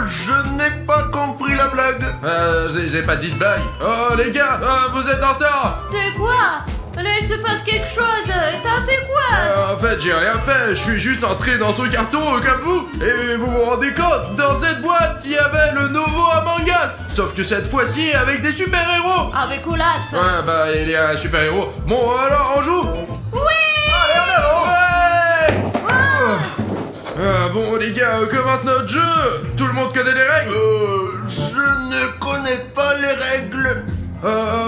Je n'ai pas compris la blague. J'ai pas dit de blague. Oh les gars, vous êtes en retard. C'est quoi? Là, il se passe quelque chose. T'as fait quoi? En fait, j'ai rien fait. Je suis juste entré dans ce carton comme vous. Et vous vous rendez compte, dans cette boîte, il y avait le nouveau Among Us. Sauf que cette fois-ci, avec des super-héros. Avec Olaf. Ouais, bah, il est un super-héros. Bon, alors, on joue. Oui. Allez, en avant. Ouais. Bon, les gars, on commence notre jeu. Tout le monde connaît les règles? Je ne connais pas les règles.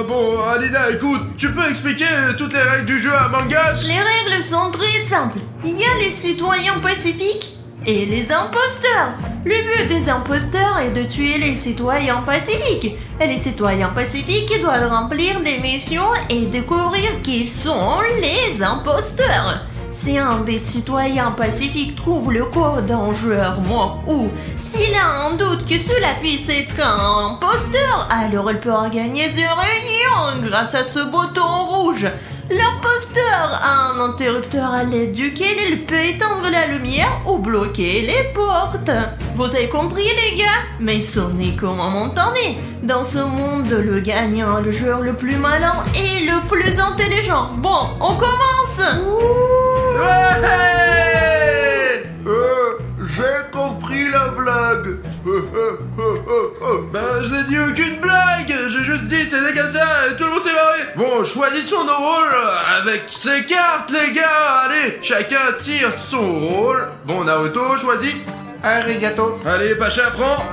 Bon, Alina, écoute, tu peux expliquer toutes les règles du jeu Among Us? Les règles sont très simples. Il y a les citoyens pacifiques et les imposteurs. Le but des imposteurs est de tuer les citoyens pacifiques. Et les citoyens pacifiques doivent remplir des missions et découvrir qui sont les imposteurs. Si un des citoyens pacifiques trouve le code d'un joueur mort ou s'il a un doute que cela puisse être un imposteur, alors il pourra gagner 0 millions grâce à ce bouton rouge. L'imposteur a un interrupteur à l'aide duquel il peut éteindre la lumière ou bloquer les portes. Vous avez compris les gars? Mais sonnez comment m'entendez. Dans ce monde, le gagnant, le joueur le plus malin et le plus intelligent. Bon, on commence. Ouais. J'ai compris la blague. Bah, je n'ai dit aucune blague. J'ai juste dit c'était comme ça et tout le monde s'est marré. Bon, choisissons nos rôles avec ces cartes, les gars. Allez, chacun tire son rôle. Bon, Naruto, choisis. Arigato. Allez, Pacha, prends.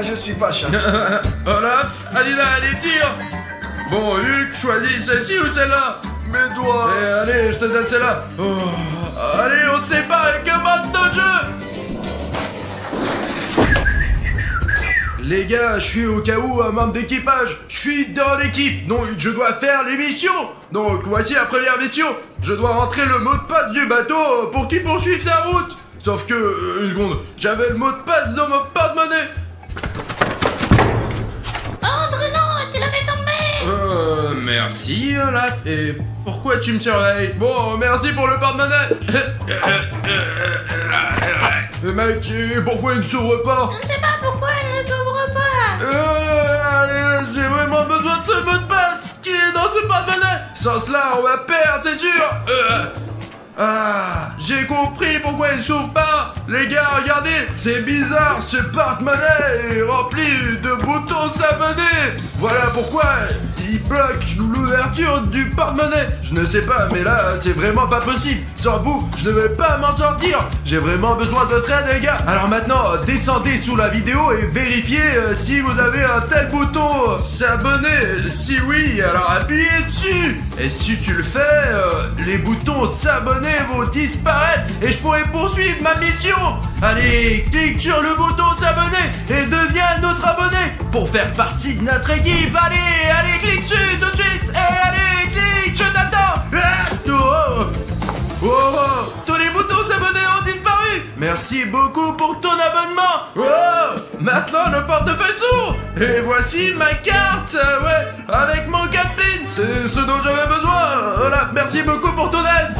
Je suis Pacha. Olaf, Alina, allez, tire. Bon, Hulk, choisis celle-ci ou celle-là? Mes doigts. Et allez, je te donne celle-là. Allez, on se sépare et commence notre jeu. Les gars, je suis au cas où un membre d'équipage. Je suis dans l'équipe, donc je dois faire les missions. Donc voici la première mission. Je dois rentrer le mot de passe du bateau pour qu'il poursuive sa route. Sauf que, une seconde, j'avais le mot de passe dans mon porte-monnaie. Andre, non, tu l'as fait tomber. Merci Olaf. Et pourquoi tu me surveilles? Bon, merci pour le porte-monnaie. Mec, pourquoi il ne s'ouvre pas? Je ne sais pas pourquoi elle ne s'ouvre pas. J'ai vraiment besoin de ce mot de passe qui est dans ce porte-monnaie. Sans cela, on va perdre, c'est sûr. J'ai compris pourquoi il ne s'ouvre pas. Les gars, regardez, c'est bizarre, ce porte-monnaie est rempli de boutons savonnés. Voilà pourquoi il bloque l'ouverture du porte-monnaie. Je ne sais pas, mais là, c'est vraiment pas possible. Sans vous, je ne vais pas m'en sortir. J'ai vraiment besoin de votre aide, les gars. Alors maintenant, descendez sous la vidéo et vérifiez si vous avez un tel bouton s'abonner. Si oui, alors appuyez dessus. Et si tu le fais, les boutons s'abonner vont disparaître et je pourrai poursuivre ma mission. Allez, clique sur le bouton s'abonner et deviens notre abonné pour faire partie de notre équipe. Allez, clique dessus tout de suite. Et allez, clique, je t'attends. Tous les boutons s'abonner ont disparu. Merci beaucoup pour ton abonnement. Maintenant le portefeuille s'ouvre. Et voici ma carte, avec mon 4 pins. C'est ce dont j'avais besoin. Voilà, merci beaucoup pour ton aide.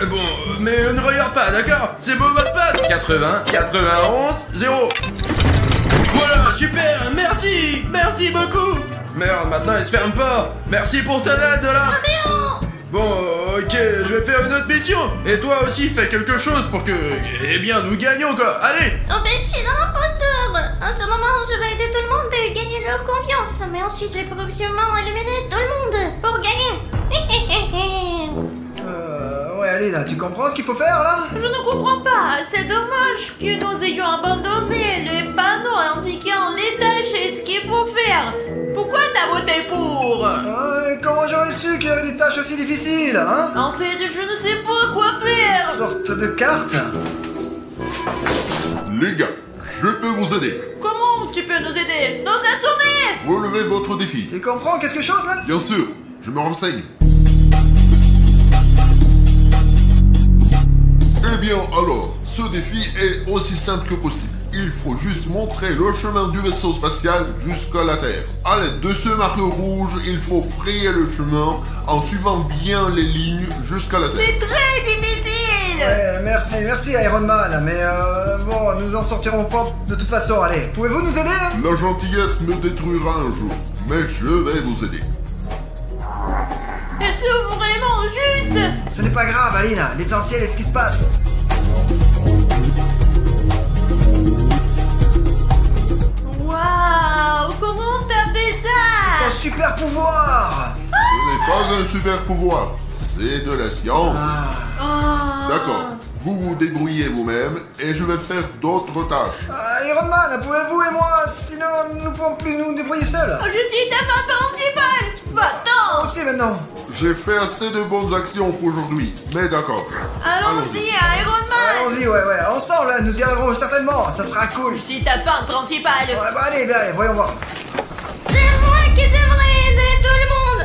Bon, mais ne regarde pas, d'accord? C'est mon mot de passe. 80, 91, 0. Voilà, super, merci beaucoup. Merde, maintenant elle se ferme pas. Merci pour ton aide, là. Bon, ok, je vais faire une autre mission. Et toi aussi, fais quelque chose pour que, eh bien, nous gagnions, quoi. Allez. En fait, je suis un imposteur. À ce moment, je vais aider tout le monde et gagner leur confiance. Mais ensuite, je vais progressivement éliminer tout le monde pour gagner. Ouais, Alina, tu comprends ce qu'il faut faire, là? Je ne comprends pas. C'est dommage que nous ayons abandonné les panneaux indiquant les tâches et ce qu'il faut faire. Pourquoi t'as voté pour? Comment j'aurais su qu'il y avait des tâches aussi difficiles, hein? En fait, je ne sais pas quoi faire. Sorte de carte. Les gars, je peux vous aider. Comment tu peux nous aider? Nous assommer. Relevez votre défi. Tu comprends quelque chose, là? Bien sûr, je me renseigne. Eh bien alors, ce défi est aussi simple que possible. Il faut juste montrer le chemin du vaisseau spatial jusqu'à la Terre. À l'aide de ce marqueur rouge, il faut frayer le chemin en suivant bien les lignes jusqu'à la Terre. C'est très difficile. facile. Merci Iron Man, mais bon, nous en sortirons pas de toute façon, allez. Pouvez-vous nous aider? La gentillesse me détruira un jour, mais je vais vous aider. Est-ce vraiment juste? Ce n'est pas grave, Alina, l'essentiel est ce qui se passe. Waouh, comment t'as fait Un ça? super pouvoir. Ce n'est pas un super pouvoir, c'est de la science. Oh. D'accord, vous vous débrouillez vous-même et je vais faire d'autres tâches. Iron Man, pouvez-vous et moi, sinon nous ne pouvons plus nous débrouiller seuls. Je suis ta femme principale. Va-t'en. Aussi maintenant. J'ai fait assez de bonnes actions pour aujourd'hui, mais d'accord. Allons-y, Iron Man. Allons-y, ouais, ensemble, hein, nous y arriverons certainement, ça sera cool. Je suis ta femme principale. Ouais, bah allez, voyons voir. C'est moi qui devrais aider tout le monde.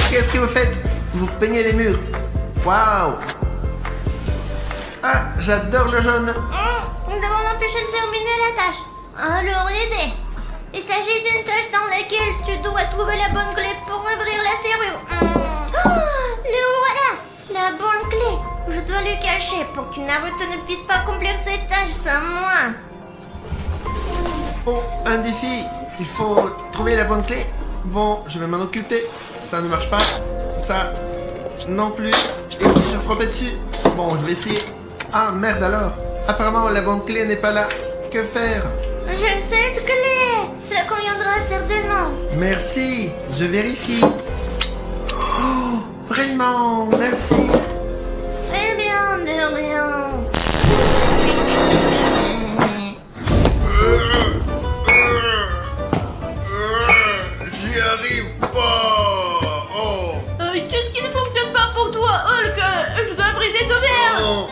Qu'est-ce que vous faites? Vous peignez les murs. Waouh! Ah, j'adore le jaune. Nous devons l'empêcher de terminer la tâche. Alors l'aider. Il s'agit d'une tâche dans laquelle tu dois trouver la bonne clé pour ouvrir la serrure. Le voilà, la bonne clé. Je dois le cacher pour que Naruto ne puisse pas accomplir cette tâche sans moi. Oh, un défi. Il faut trouver la bonne clé. Bon, je vais m'en occuper. Ça ne marche pas. Ça non plus. Et si je frappais dessus? Bon, je vais essayer. Ah, merde alors. Apparemment, la bonne clé n'est pas là. Que faire? J'ai cette clé. Cela conviendra certainement. Merci, je vérifie. Oh, vraiment, merci. Eh bien, de rien. J'y arrive pas. Oh. Qu'est-ce qui ne fonctionne pas pour toi, Hulk? Je dois briser ce verre. Non.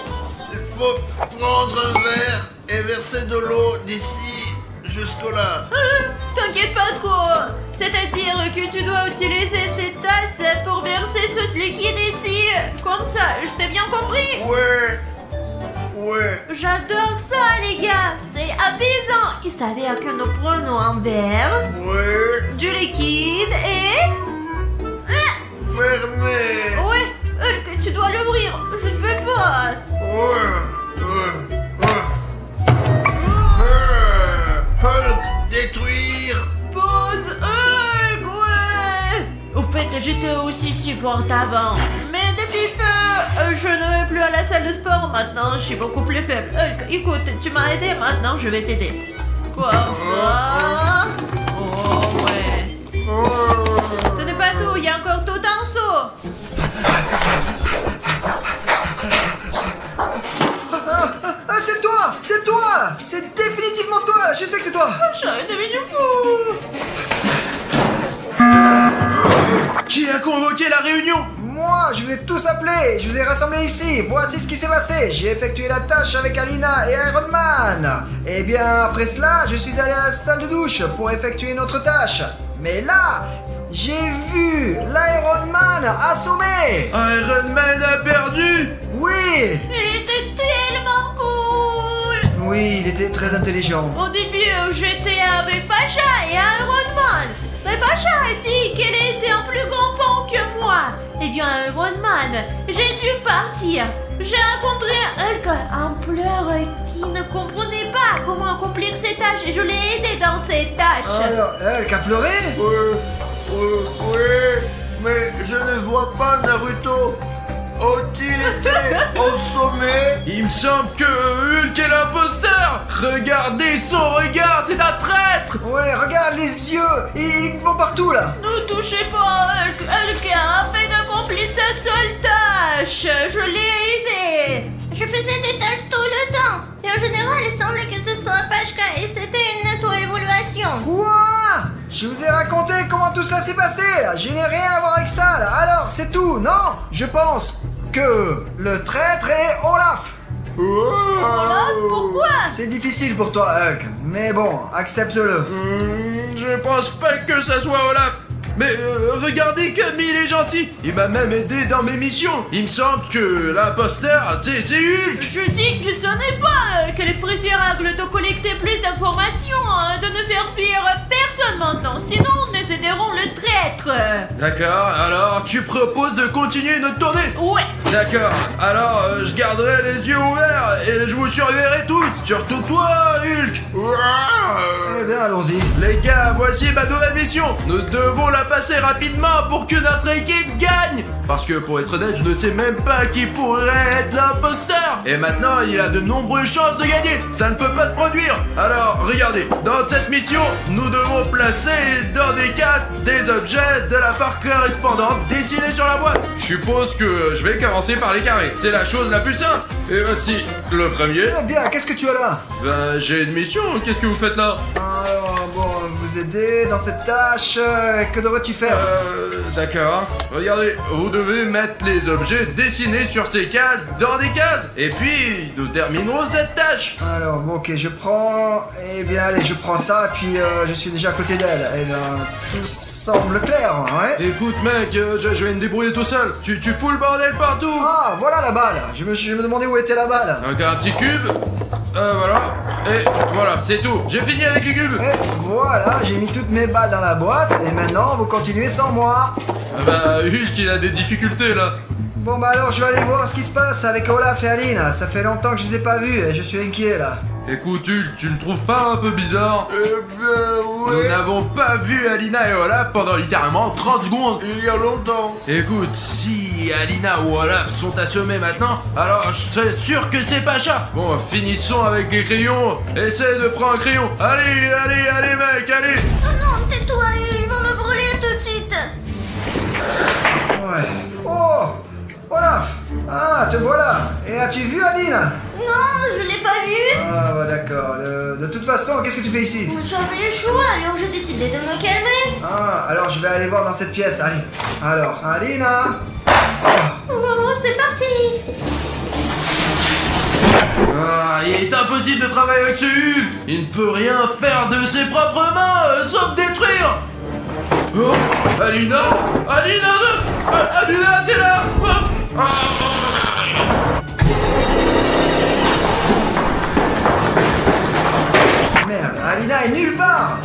Il faut prendre un verre et verser de l'eau d'ici jusque-là. T'inquiète pas trop. C'est-à-dire que tu dois utiliser cette tasse pour verser ce liquide ici. Comme ça, je t'ai bien compris? Ouais. J'adore ça, les gars. C'est apaisant. Il s'avère que nous prenons un verre, Ouais. du liquide et... Fermé. Ouais, Hulk, tu dois l'ouvrir. Je ne peux pas. Hulk, détruire. Pause, Hulk, ouais. Au fait, j'étais aussi si forte avant. Mais depuis peu, je ne vais plus à la salle de sport maintenant. Je suis beaucoup plus faible. Hulk, écoute, tu m'as aidé, maintenant je vais t'aider. Quoi ça? Oh ouais. Ce n'est pas tout, il y a encore tout un seau. Ah, c'est toi, c'est définitivement toi, je sais que c'est toi. Je suis devenu fou. Qui a convoqué la réunion? Moi, je vous ai tous appelés, je vous ai rassemblés ici, voici ce qui s'est passé. J'ai effectué la tâche avec Alina et Iron Man. Et bien, après cela, je suis allé à la salle de douche pour effectuer une autre tâche. Mais là, j'ai vu l'Iron Man assommé. Iron Man a perdu. Oui, Il était tellement cool. oui, il était très intelligent. Au début, j'étais avec Pacha et Iron Man. Mais Pacha a dit qu'elle était un plus grand pan que moi. Eh bien, Iron Man, j'ai dû partir. J'ai rencontré Hulk, un pleur qui ne comprenait pas comment accomplir ses tâches et je l'ai aidé dans ses tâches. Alors, Hulk a pleuré? Oui, mais je ne vois pas Naruto. Ont-ils été au sommet? Il me semble que Hulk est l'imposteur. Regardez son regard, c'est un traître. Ouais, regarde les yeux, ils vont partout là. Ne touchez pas à Hulk. Hulk a à peine accompli sa seule tâche. Je l'ai aidé. Je faisais des tâches tout le temps. Et en général, il semble que ce soit Pashka et c'était une auto-évaluation. Quoi? Je vous ai raconté comment tout cela s'est passé là. Je n'ai rien à voir avec ça là. Alors, c'est tout, non? Je pense que le traître est Olaf. Olaf, pourquoi? C'est difficile pour toi, Hulk. Mais bon, accepte-le. Je pense pas que ça soit Olaf. Mais regardez comme il est gentil. Il m'a même aidé dans mes missions. Il me semble que l'imposteur, c'est Hulk. Je dis que ce n'est pas qu'elle est préférable de collecter plus d'informations, de ne faire pire personne maintenant. Sinon, on ne nous aiderons le traître. D'accord, alors tu proposes de continuer notre tournée? Ouais. D'accord, alors je garderai les yeux ouverts et je vous surveillerai tous, surtout toi, Hulk. Eh bien, allons-y. Les gars, voici ma nouvelle mission. Nous devons la passer rapidement pour que notre équipe gagne. Parce que pour être honnête, je ne sais même pas qui pourrait être l'imposteur. Et maintenant, il a de nombreuses chances de gagner. Ça ne peut pas se produire. Alors, regardez, dans cette mission, nous devons placer dans des cases des objets de la part correspondante dessinés sur la boîte. Je suppose que je vais commencer par les carrés. C'est la chose la plus simple. Et voici le premier. Eh bien, qu'est-ce que tu as là? Ben, j'ai une mission. Qu'est-ce que vous faites là? Alors, bon, vous aider dans cette tâche. Que devrais-tu faire? D'accord. Regardez, vous devez mettre les objets dessinés sur ces cases dans des cases. Et puis, nous terminerons cette tâche. Alors, bon, ok, je prends... Eh bien, allez, je prends ça, puis je suis déjà à côté d'elle. Eh bien, tout semble clair, ouais? Écoute, mec, je vais me débrouiller tout seul. Tu fous le bordel partout. Ah, voilà la balle. Je me demandais où était la balle. Donc, un petit cube. Voilà. Et voilà, c'est tout. J'ai fini avec les cubes. Et voilà, j'ai mis toutes mes balles dans la boîte, et maintenant, vous continuez sans moi. Ah bah, Hulk, il a des difficultés, là. Bon bah alors, je vais aller voir ce qui se passe avec Olaf et Aline. Ça fait longtemps que je les ai pas vus, et je suis inquiet, là. Écoute, Hulk, tu le trouves pas un peu bizarre? Eh bien, Nous oui. n'avons pas vu Alina et Olaf pendant littéralement 30 secondes. Il y a longtemps. Écoute, si Alina ou Olaf sont assommés maintenant, alors je suis sûr que c'est Pacha. Bon, finissons avec les crayons. Essaye de prendre un crayon. Allez, allez, allez, mec, allez. Oh non, tais-toi, ils vont me brûler tout de suite. Ouais. Oh, Olaf. Ah, te voilà. Et as-tu vu Aline? Non, je l'ai pas vu. Ah, bah d'accord. De toute façon, qu'est-ce que tu fais ici? J'avais le choix, alors j'ai décidé de me calmer. Ah, alors je vais aller voir dans cette pièce, allez. Alors, Alina. Oh, c'est parti. Ah, il est impossible de travailler avec ce Hulk. Il ne peut rien faire de ses propres mains, sauf détruire. Oh, Alina, Alina, t'es là. Oh. Merde, Alina est nulle part.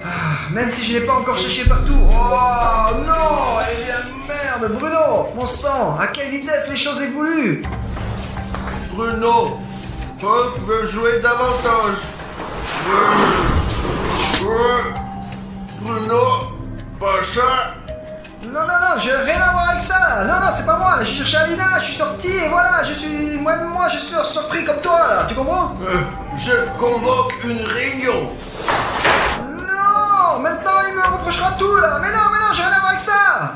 Ah, même si je l'ai pas encore cherché partout. Oh non. Eh bien, merde, Bruno. Mon sang, à quelle vitesse les choses évoluent. Bruno, Hulk veut jouer davantage. Bruno, Pacha. Non, j'ai rien à voir avec ça. Non, c'est pas moi. Là, j'ai cherché Alina, je suis sorti et voilà, je suis surpris comme toi là. Tu comprends? Je convoque une réunion. Non, maintenant il me reprochera tout là. Mais non, j'ai rien à voir avec ça.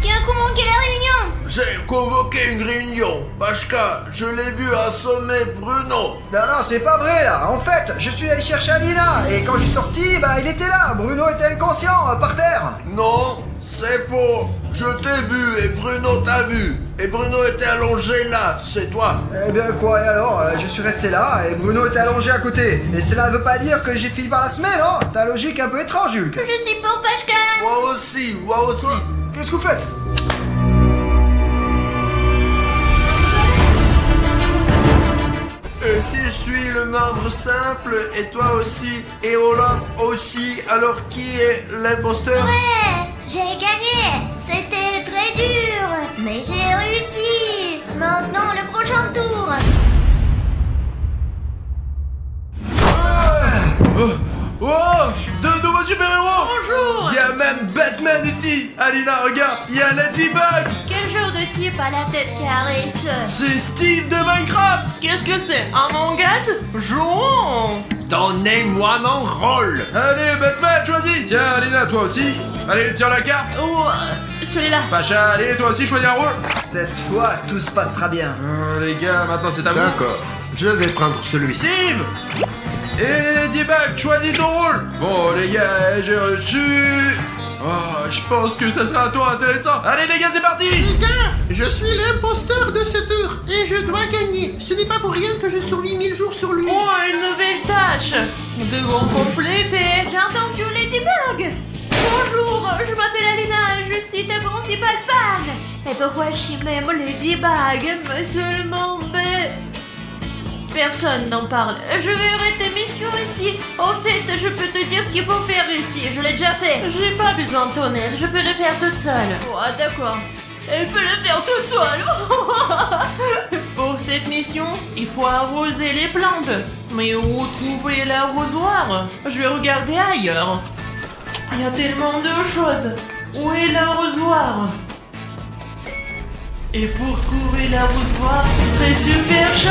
Qui a convoqué la réunion? J'ai convoqué une réunion parce que je l'ai vu assommer Bruno. Non, c'est pas vrai là. En fait, je suis allé chercher Alina et quand je suis sorti, bah il était là. Bruno était inconscient par terre. Non, c'est faux. Je t'ai vu et Bruno t'a vu. Et Bruno était allongé là, c'est toi. Eh bien quoi, et alors je suis resté là et Bruno était allongé à côté. Et cela ne veut pas dire que j'ai fini par la semaine, non? Ta logique un peu étrange, Hulk. Je suis pour Pashka. Moi aussi. Qu'est-ce que vous faites? Et si je suis le membre simple, et toi aussi, et Olaf aussi, alors qui est l'imposteur? Ouais, j'ai gagné. C'était très dur, mais j'ai réussi. Maintenant, le prochain tour. Oh, de nouveaux super-héros. Bonjour. Il y a même Batman ici. Alina, regarde, il y a Ladybug. Quel genre de type à la tête carrée, ce? C'est Steve de Minecraft. Qu'est-ce que c'est? Un mangaz? Jouons. Donnez-moi mon rôle. Allez, Batman, choisis. Tiens, Alina, toi aussi. Allez, tire la carte. Oh, celui-là. Pacha, allez, toi aussi, choisis un rôle. Cette fois, tout se passera bien. Les gars, maintenant c'est à vous. D'accord, je vais prendre celui-ci. Steve. Et Ladybug, choisis ton rôle. Bon, les gars, j'ai reçu... Oh, je pense que ça sera un tour intéressant. Allez, les gars, c'est parti. Je suis l'imposteur de ce tour et je dois gagner. Ce n'est pas pour rien que je survis 1000 jours sur lui. Oh, une nouvelle tâche. Nous devons compléter. J'ai entendu Ladybug. Bonjour, je m'appelle Alina et je suis ta principale fan. Et pourquoi je suis même Ladybug, mais seulement Personne n'en parle. Je vais arrêter mission ici. En fait, je peux te dire ce qu'il faut faire ici. Je l'ai déjà fait. J'ai pas besoin de ton aide. Je peux le faire toute seule. Ouais, d'accord. Elle peut le faire toute seule. Pour cette mission, il faut arroser les plantes. Mais où trouver l'arrosoir? Je vais regarder ailleurs. Il y a tellement de choses. Où est l'arrosoir? Et pour trouver l'arrosoir, c'est super chance!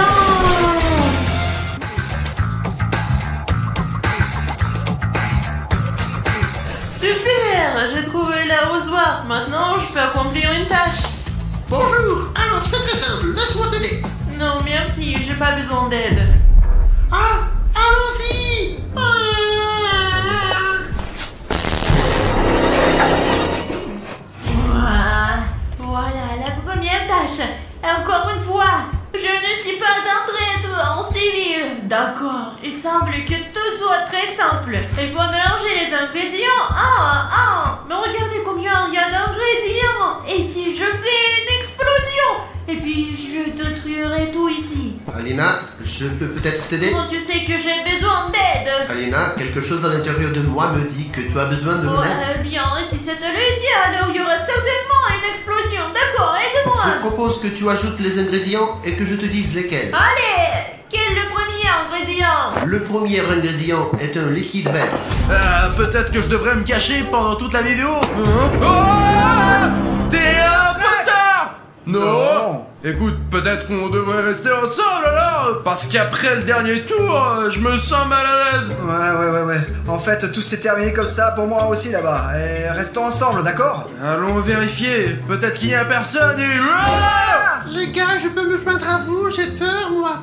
Super! J'ai trouvé l'arrosoir. Maintenant, je peux accomplir une tâche. Bonjour. Alors, c'est très simple. Laisse-moi t'aider. Non, merci, j'ai pas besoin d'aide. Ah, allons-y. Voilà la première tâche. Encore une fois, je ne suis pas entrée en civil. D'accord, il semble que tout soit très simple. Il faut mélanger les ingrédients un à un. Mais regardez combien il y a d'ingrédients. Et si je fais une explosion? Et puis je détruirai tout ici. Alina, je peux peut-être t'aider? Comment tu sais que j'ai besoin d'aide? Alina, quelque chose à l'intérieur de moi me dit que tu as besoin de mon aide. Bien, si c'est le dit, alors il y aura certainement une explosion. D'accord, aide-moi. Je propose que tu ajoutes les ingrédients et que je te dise lesquels. Allez, quel est le premier ingrédient? Le premier ingrédient est un liquide vert. Peut-être que je devrais me cacher pendant toute la vidéo. Oh, t'es un imposteur! Non. Écoute, peut-être qu'on devrait rester ensemble alors. Parce qu'après le dernier tour, je me sens mal à l'aise. Ouais. En fait, tout s'est terminé comme ça pour moi aussi là-bas. Et restons ensemble, d'accord? Allons vérifier. Peut-être qu'il n'y a personne et... Les gars, je peux me joindre à vous. J'ai peur, moi.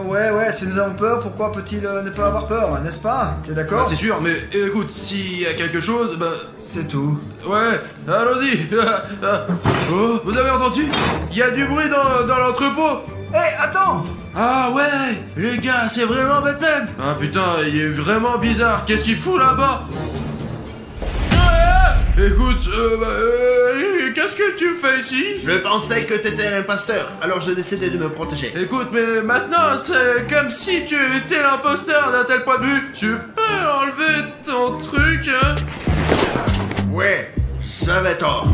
Ouais, si nous avons peur, pourquoi peut-il ne pas avoir peur, n'est-ce pas? T'es d'accord? C'est sûr, mais écoute, s'il y a quelque chose, c'est tout. Ouais, allons-y. Oh, vous avez entendu? Il y a du bruit dans l'entrepôt. Attends! Ah ouais, les gars, c'est vraiment Batman. Ah putain, il est vraiment bizarre. Qu'est-ce qu'il fout là-bas? Écoute, qu'est-ce que tu fais ici? Je pensais que t'étais un imposteur, alors j'ai décidé de me protéger. Écoute, mais maintenant, c'est comme si tu étais l'imposteur d'un tel point de vue. Tu peux enlever ton truc, hein? Ouais, j'avais tort.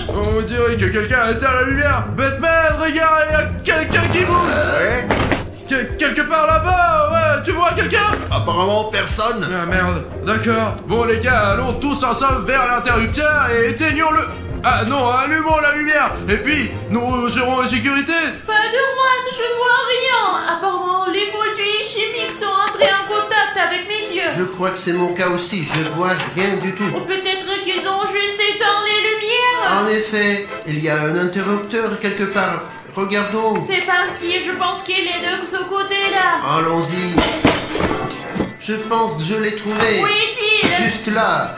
On dirait que quelqu'un a éteint la lumière. Batman, regarde, il y a quelqu'un qui bouge. Ouais. Quelque part là-bas, ouais, tu vois quelqu'un? Apparemment personne. Ah merde, d'accord. Bon les gars, allons tous ensemble vers l'interrupteur et éteignons-le. Ah non, allumons la lumière. Et puis, nous serons en sécurité. Spider-Man, je ne vois rien. Apparemment, les produits chimiques sont entrés en contact avec mes yeux. Je crois que c'est mon cas aussi, je vois rien du tout. Ou peut-être qu'ils ont juste éteint les lumières. En effet, il y a un interrupteur quelque part. Regardons. C'est parti, je pense qu'il est de ce côté-là. Allons-y. Je pense que je l'ai trouvé. Où est-il? Juste là.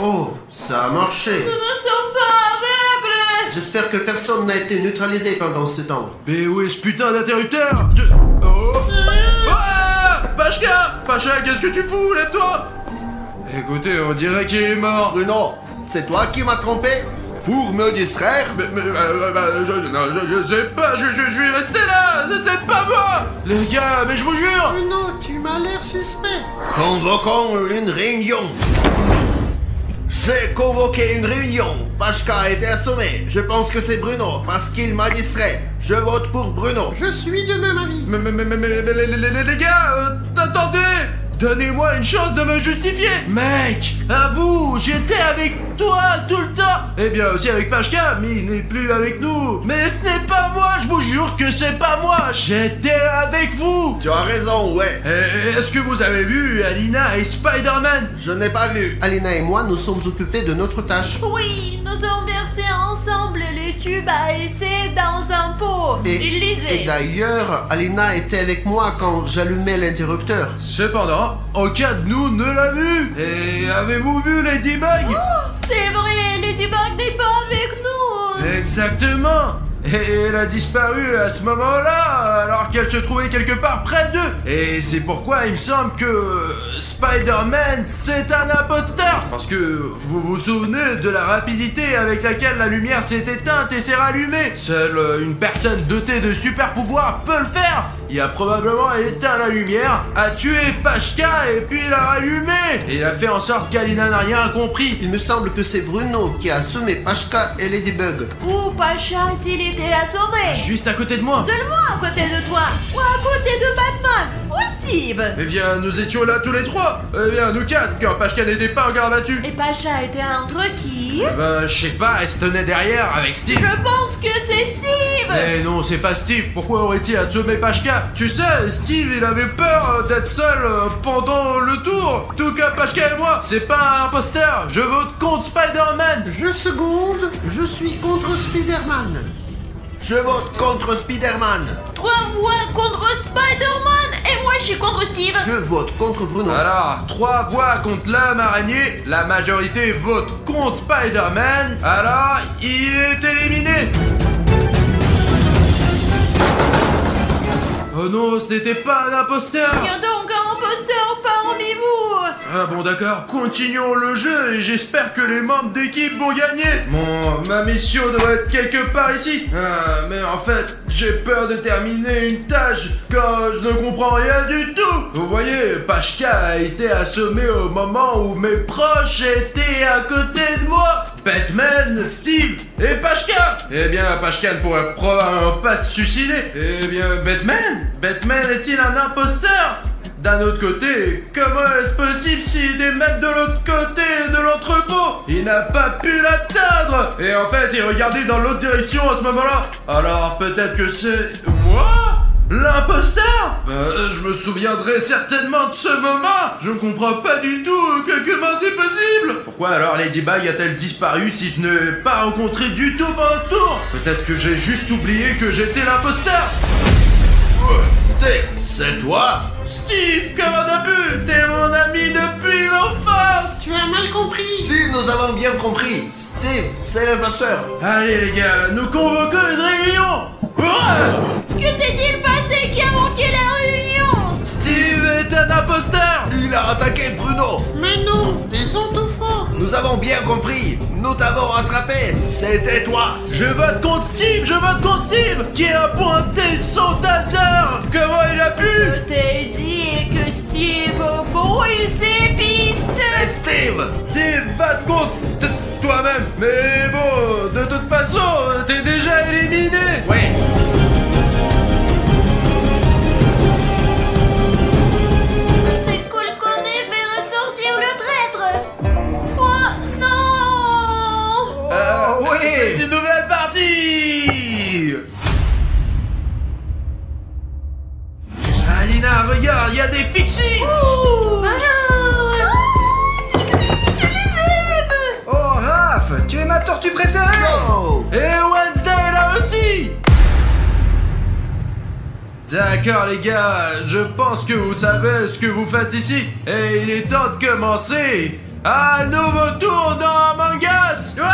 Oh, ça a marché. Nous ne sommes pas aveugles. J'espère que personne n'a été neutralisé pendant ce temps. Mais où est ce putain d'interrupteur? Oh. Ah, Pachka, qu'est-ce que tu fous? Lève-toi. Écoutez, on dirait qu'il est mort. Bruno, c'est toi qui m'as trompé? Pour me distraire? Je sais pas, je vais rester là, c'est pas moi. Les gars, mais je vous jure. Bruno, tu m'as l'air suspect. Convoquons une réunion. J'ai convoqué une réunion. Pachka a été assommé. Je pense que c'est Bruno, parce qu'il m'a distrait. Je vote pour Bruno. Je suis de même avis. Mais les gars, attendez. Donnez-moi une chance de me justifier. Mec, avoue, j'étais avec toi tout le temps. Et bien aussi avec Pachka, mais il n'est plus avec nous. Mais ce n'est pas moi, je vous jure que c'est pas moi. J'étais avec vous. Tu as raison, ouais. Est-ce que vous avez vu Alina et Spider-Man? Je n'ai pas vu. Alina et moi, nous sommes occupés de notre tâche. Oui, nous avons versé ensemble les tubes à essai dans un pot. Et d'ailleurs, Alina était avec moi quand j'allumais l'interrupteur. Cependant, aucun de nous ne l'a vu. Et avez-vous vu Ladybug? C'est vrai, Ladybug n'est pas avec nous. Exactement. Et elle a disparu à ce moment-là, alors qu'elle se trouvait quelque part près d'eux. Et c'est pourquoi il me semble que Spider-Man, c'est un imposteur. Parce pense que vous vous souvenez de la rapidité avec laquelle la lumière s'est éteinte et s'est rallumée. Seule une personne dotée de super pouvoirs peut le faire. Il a probablement éteint la lumière, a tué Pashka et puis l'a rallumée. Et il a fait en sorte qu'Alina n'a rien compris. Il me semble que c'est Bruno qui a assommé Pashka et Ladybug. Où Pacha a-t-il été assommé? Juste à côté de moi. Seulement à côté de toi, ou à côté de Batman, ou Steve. Eh bien, nous étions là tous les trois. Eh bien, nous quatre, quand Pashka n'était pas en garde à vue. Et Pacha était entre qui? Eh ben, je sais pas, elle se tenait derrière avec Steve. Je pense que c'est Steve. Eh non, c'est pas Steve. Pourquoi aurait-il assommé Pashka? Tu sais, Steve, il avait peur d'être seul pendant le tour. Tout comme Pashka et moi. C'est pas un imposteur. Je vote contre Spider-Man. Je seconde, je suis contre Spider-Man. Je vote contre Spider-Man. 3 voix contre Spider-Man. Et moi je suis contre Steve. Je vote contre Bruno. Alors, 3 voix contre l'homme araignée. La majorité vote contre Spider-Man. Alors, il est éliminé. Oh non, ce n'était pas un imposteur. Il y a donc un imposteur parmi vous. Ah bon d'accord, continuons le jeu et j'espère que les membres d'équipe vont gagner. Ma mission doit être quelque part ici. Mais en fait, j'ai peur de terminer une tâche quand je ne comprends rien du tout. Vous voyez, Pashka a été assommé au moment où mes proches étaient à côté de moi. Batman, Steve et Pashka. Eh bien, Pashka ne pourrait probablement pas se suicider. Eh bien, Batman est-il un imposteur? D'un autre côté, comment est-ce possible s'il est même de l'autre côté de l'entrepôt? Il n'a pas pu l'atteindre. Et en fait, il regardait dans l'autre direction à ce moment-là. Alors peut-être que c'est moi l'imposteur? Je me souviendrai certainement de ce moment. Je ne comprends pas du tout comment c'est possible. Pourquoi alors Ladybug a-t-elle disparu si je n'ai pas rencontré du tout pendant ce tour? Peut-être que j'ai juste oublié que j'étais l'imposteur. Steve, c'est toi? Steve, comment t'as pu? T'es mon ami depuis l'enfance. Tu as mal compris. Si nous avons bien compris, Steve, c'est l'imposteur. Allez les gars, nous convoquons une réunion. Ouais. Que s'est-il passé qui a manqué la réunion? Steve est un imposteur. Il a attaqué Bruno. Mais non, ils ont tout faux. Nous avons bien compris. Nous t'avons rattrapé. C'était toi. Je vote contre Steve, qui a pointé son taser. Comment il a pu? Je t'ai dit que Steve brouille ses pistes. C'est Steve. Steve, va te contre toi-même. Mais bon, de toute façon, t'es déjà éliminé. Ouais. C'est cool qu'on ait fait ressortir le traître. Oh non. Oui. C'est une nouvelle partie. Alina, regarde, il y a des fixies. Oh Raph, tu es ma tortue préférée. Oh. Et Wednesday là aussi. D'accord les gars, je pense que vous savez ce que vous faites ici. Et il est temps de commencer un nouveau tour dans Among Us. Ouais.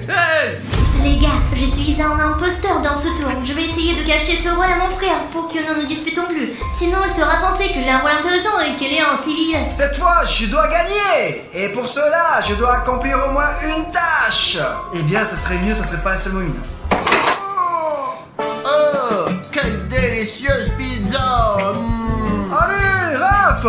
Hey. Les gars, je suis un imposteur dans ce tour. Je vais essayer de cacher ce rôle à mon frère pour que nous ne disputons plus. Sinon, il sera pensé que j'ai un rôle intéressant et qu'il est un civil. Cette fois, je dois gagner. Et pour cela, je dois accomplir au moins une tâche. Eh bien, ça serait mieux, ça serait pas seulement une. Oh, quelle délicieuse pizza. Allez, Raph,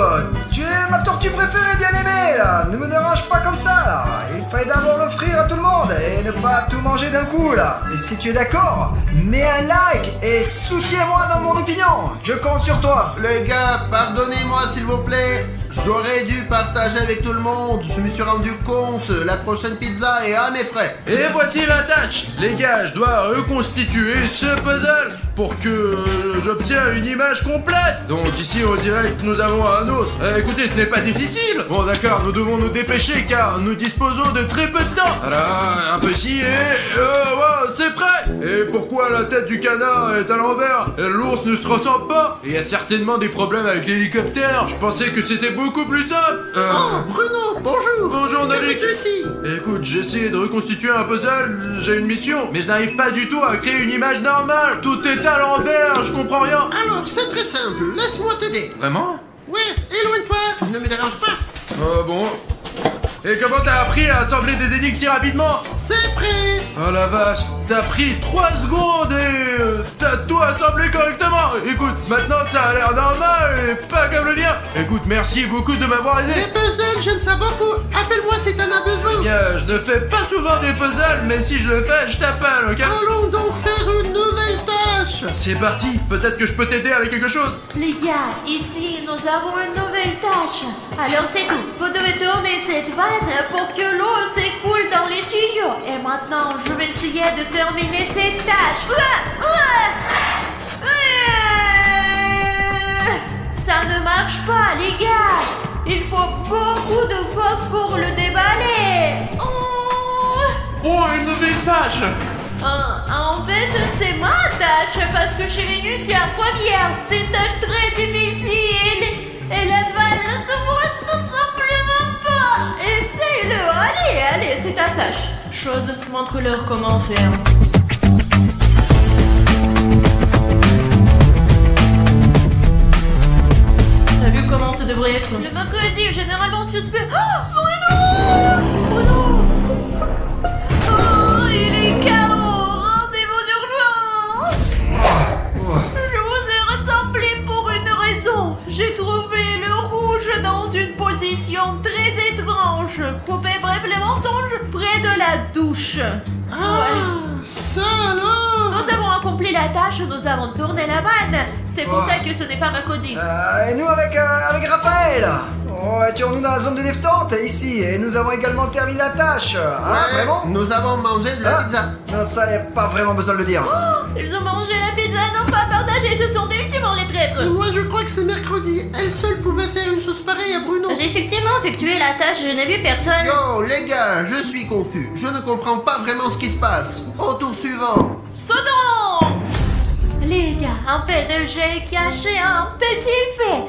tu es ma tortue préférée, bien aimée, là. Ne me dérange pas comme ça, là. Il fallait d'abord l'offrir à tout le monde et ne pas tout manger d'un coup, là. Et si tu es d'accord, mets un like et soutiens-moi dans mon opinion. Je compte sur toi. Les gars, pardonnez-moi s'il vous plaît. J'aurais dû partager avec tout le monde. Je me suis rendu compte. La prochaine pizza est à mes frais. Et voici la tâche. Les gars, je dois reconstituer ce puzzle pour que j'obtienne une image complète. Donc ici on dirait que nous avons un autre. Écoutez, ce n'est pas difficile. Bon d'accord, nous devons nous dépêcher car nous disposons de très peu de temps. Voilà, un peu ici et... wow, c'est prêt. Et pourquoi la tête du canard est à l'envers et l'ours ne se ressemble pas? Il y a certainement des problèmes avec l'hélicoptère. Je pensais que c'était beaucoup plus simple. Oh, Bruno, bonjour. Bonjour Nalik. Bienvenue ici. Écoute, j'essaie de reconstituer un puzzle, j'ai une mission, mais je n'arrive pas du tout à créer une image normale. Tout est à l'envers, je comprends rien. Alors, c'est très simple. Laisse-moi t'aider. Vraiment? Ouais, éloigne-toi. Ne me dérange pas. Oh bon. Et comment t'as appris à assembler des énigmes si rapidement? C'est prêt. Oh la vache, t'as pris 3 secondes et t'as tout assemblé correctement. Écoute, maintenant ça a l'air normal et pas comme le mien. Écoute, merci beaucoup de m'avoir aidé. Les puzzles, j'aime ça beaucoup. Appelle-moi si t'en as besoin. Bien, je ne fais pas souvent des puzzles, mais si je le fais, je t'appelle, ok? Allons donc faire une nouvelle tâche. C'est parti, peut-être que je peux t'aider avec quelque chose. Les gars, ici nous avons une nouvelle tâche. Alors c'est tout. Vous devez tourner cette vanne pour que l'eau s'écoule dans les tuyaux. Et maintenant, je vais essayer de terminer cette tâche. Ça ne marche pas, les gars. Il faut beaucoup de force pour le déballer. Oh, une nouvelle tâche. En fait, c'est ma tâche parce que je suis venue ici en première. C'est une tâche très difficile. Et la vanne ne se voit tout simplement pas. Essaye-le. Allez, c'est ta tâche. Chose, montre-leur comment faire. T'as vu comment ça devrait être? Le mercredi est généralement suspect. Oh, Bruno! Oh, il est KO. Rendez-vous d'urgence. Je vous ai rassemblé pour une raison. J'ai trouvé le rouge dans une position très étrange. Coupé bref les mensonges près de la douche. Ça alors. Nous avons accompli la tâche, nous avons tourné la vanne. C'est pour ça que ce n'est pas mercredi. Et nous avec Raphaël. Étions-nous dans la zone de détente ici et nous avons également terminé la tâche. Vraiment? Nous avons mangé de la pizza. Non, ça y a pas vraiment besoin de le dire. Ils ont mangé la pizza, non pas partagé, ce sont des ultimement les traîtres. Et moi je crois que c'est mercredi. Elle seule pouvait faire une chose pareille à Bruno. J'ai effectivement effectué la tâche, je n'ai vu personne. Yo, les gars, je suis confus. Je ne comprends pas vraiment ce qui se passe. Au tour suivant. Sodon! Les gars, en fait, j'ai caché un petit fait.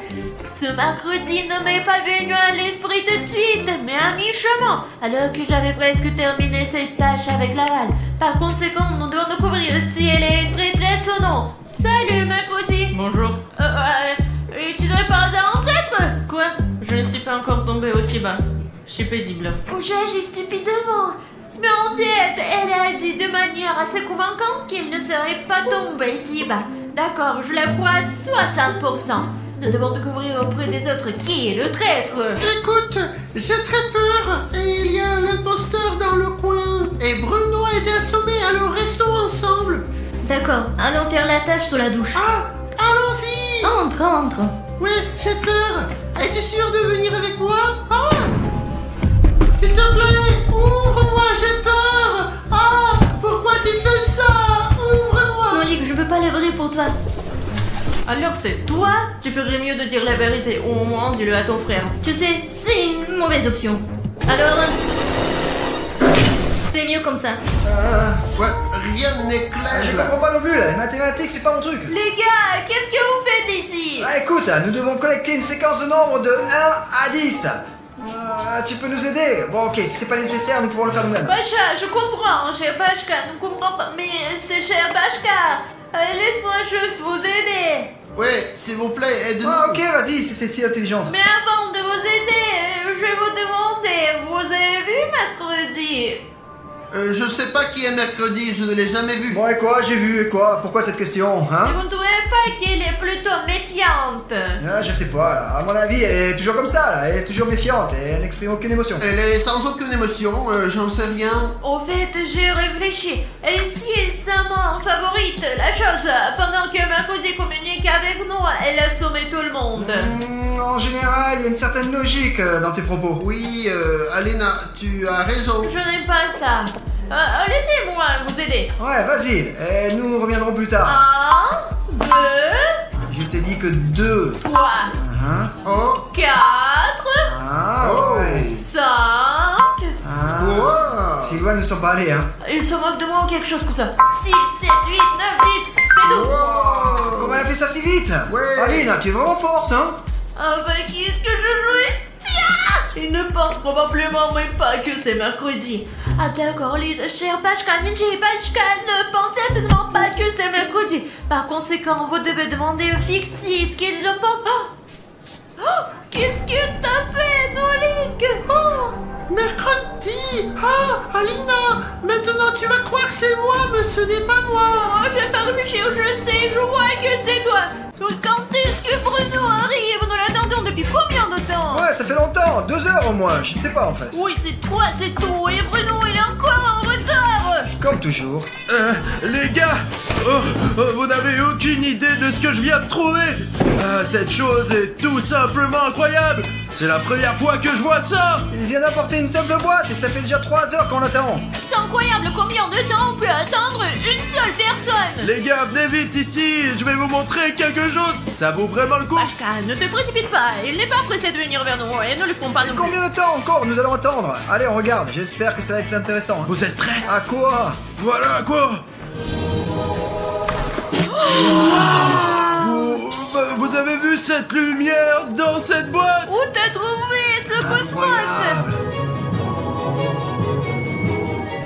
Ce mercredi ne m'est pas venu à l'esprit tout de suite, mais à mi-chemin, alors que j'avais presque terminé cette tâche avec la vanne. Par conséquent, nous devons découvrir si elle est une traîtresse ou non. Salut, mercredi! Bonjour. Et tu n'es pas un traître? Quoi? Je ne suis pas encore tombée aussi bas. Je suis paisible. J'ai agi stupidement. Mais en fait, elle a dit de manière assez convaincante qu'il ne serait pas tombé si bas. D'accord, je la crois à 60%. Nous devons découvrir auprès des autres qui est le traître. Écoute, j'ai très peur. Et il y a l'imposteur dans le coin. Et Bruno a été assommé, alors restons ensemble. D'accord, allons faire la tâche sous la douche. Allons-y. Entre. Ouais, j'ai peur. Es-tu sûr de venir avec moi? S'il te plaît, ouvre-moi, j'ai peur. Pourquoi tu fais ça? Ouvre-moi. Non, Lick, je peux pas l'ouvrir pour toi. Alors c'est toi? Tu ferais mieux de dire la vérité, ou au moins dis-le à ton frère. Tu sais, c'est une mauvaise option. Alors, c'est mieux comme ça. Ouais, rien n'est clair Je là. comprends pas non plus, les mathématiques c'est pas mon truc. Les gars, qu'est-ce que vous faites ici? Écoute, nous devons collecter une séquence de nombres de 1 à 10. Tu peux nous aider? Bon, ok, si c'est pas nécessaire, nous pouvons le faire nous-mêmes. Bacha, je comprends, cher Bachka, ne comprends pas, mais c'est cher Bachka. Laisse-moi juste vous aider. Ouais, s'il vous plaît, aide-nous. Ok, vas-y, c'était si intelligente. Mais avant de vous aider, je vais vous demander, vous avez vu mercredi? Je sais pas qui est mercredi, je ne l'ai jamais vu. Bon, et quoi? J'ai vu, et quoi? Pourquoi cette question, hein? Vous ne trouvez pas qu'elle est plutôt méfiante? Je sais pas, là. À mon avis, elle est toujours comme ça, là. Elle est toujours méfiante et elle n'exprime aucune émotion. Elle est sans aucune émotion, j'en sais rien. Au fait, j'ai réfléchi. Et si elle est sa favorite, la chose, pendant que mercredi communique avec nous, elle a sommé tout le monde. En général, il y a une certaine logique dans tes propos. Oui, Alena, tu as raison. Je n'aime pas ça. Laissez-moi vous aider. Ouais, vas-y, et nous reviendrons plus tard. 1, 2, Je t'ai dit que 2. 3, Oh, 4, Ouais. 5. wow. Sylvain ne sont pas allés, hein. Ils se moquent de moi ou quelque chose comme ça. 6, 7, 8, 9, 10. C'est tout. Comment elle a fait ça si vite? Ouais. Alina, tu es vraiment forte, hein. Avec qui est-ce que je jouais? Tiens! Ils ne pensent probablement même pas que c'est mercredi. Ah d'accord, les chers Bachka, Ninja et Bachka ne pensent certainement pas que c'est mercredi. Par conséquent, vous devez demander au Fixie ce qu'il en pense. Qu'est-ce que t'as fait, Noli? Alina, maintenant tu vas croire que c'est moi, mais ce n'est pas moi. Oh, je vais pas réfléchir, je sais, je vois que c'est toi. Quand est-ce que Bruno arrive? Nous l'attendons depuis combien de temps? Ouais, ça fait longtemps, 2 heures au moins, je sais pas en fait. Oui, c'est toi, c'est tout. Et Bruno, il est encore en retard. Comme toujours. Les gars, vous n'avez aucune idée de ce que je viens de trouver. Cette chose est tout simplement incroyable. C'est la première fois que je vois ça. Il vient d'apporter une simple boîte et ça fait déjà 3 heures qu'on attend. C'est incroyable combien de temps on peut attendre une seule personne. Les gars, venez vite ici, je vais vous montrer quelque chose. Ça vaut vraiment le coup. Pashka, ne te précipite pas. Il n'est pas pressé de venir vers nous et ne le ferons pas non plus. Combien de temps encore nous allons attendre? Allez, on regarde, j'espère que ça va être intéressant. Hein. Vous êtes prêts? À quoi? Voilà quoi. Vous avez vu cette lumière dans cette boîte? Où t'as trouvé ce cosmos?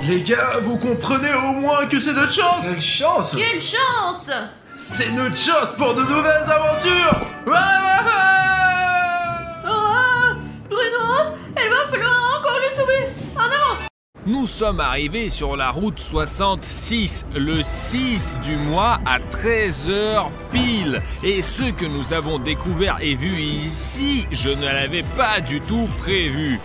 Les gars, vous comprenez au moins que c'est notre chance? Quelle chance! Quelle chance! C'est notre chance pour de nouvelles aventures! Oh, Bruno, il va falloir encore le sauver! En avant! Nous sommes arrivés sur la route 66, le 6 du mois à 13h pile. Et ce que nous avons découvert et vu ici, je ne l'avais pas du tout prévu.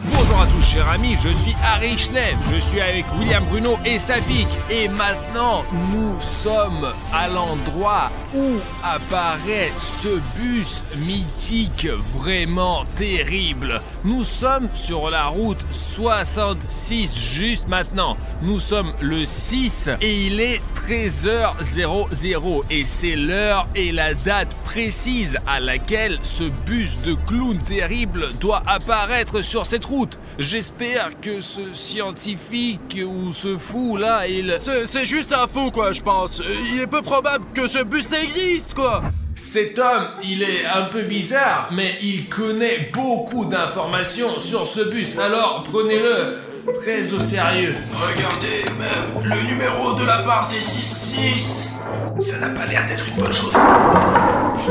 Bonjour à tous chers amis, je suis Harry Schneff, je suis avec William Bruno et Safik. Et maintenant, nous sommes à l'endroit où apparaît ce bus mythique vraiment terrible. Nous sommes sur la route 66 juste maintenant. Nous sommes le 6 et il est 13h00 et c'est l'heure et la date précise à laquelle ce bus de clown terrible doit apparaître sur cette route. J'espère que ce scientifique ou ce fou là, C'est juste un fou quoi, je pense. Il est peu probable que ce bus existe quoi. Cet homme, il est un peu bizarre, mais il connaît beaucoup d'informations sur ce bus, alors prenez-le très au sérieux. Regardez même le numéro de la part des 66. Ça n'a pas l'air d'être une bonne chose.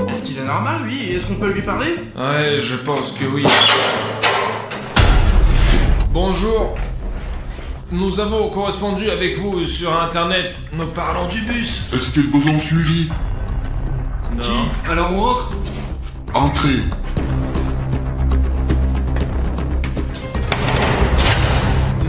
Est-ce qu'il est normal lui? Est-ce qu'on peut lui parler? Ouais, je pense que oui. Bonjour. Nous avons correspondu avec vous sur internet. Nous parlons du bus. Est-ce qu'ils vous ont suivi? Non. Alors on rentre? Entrez.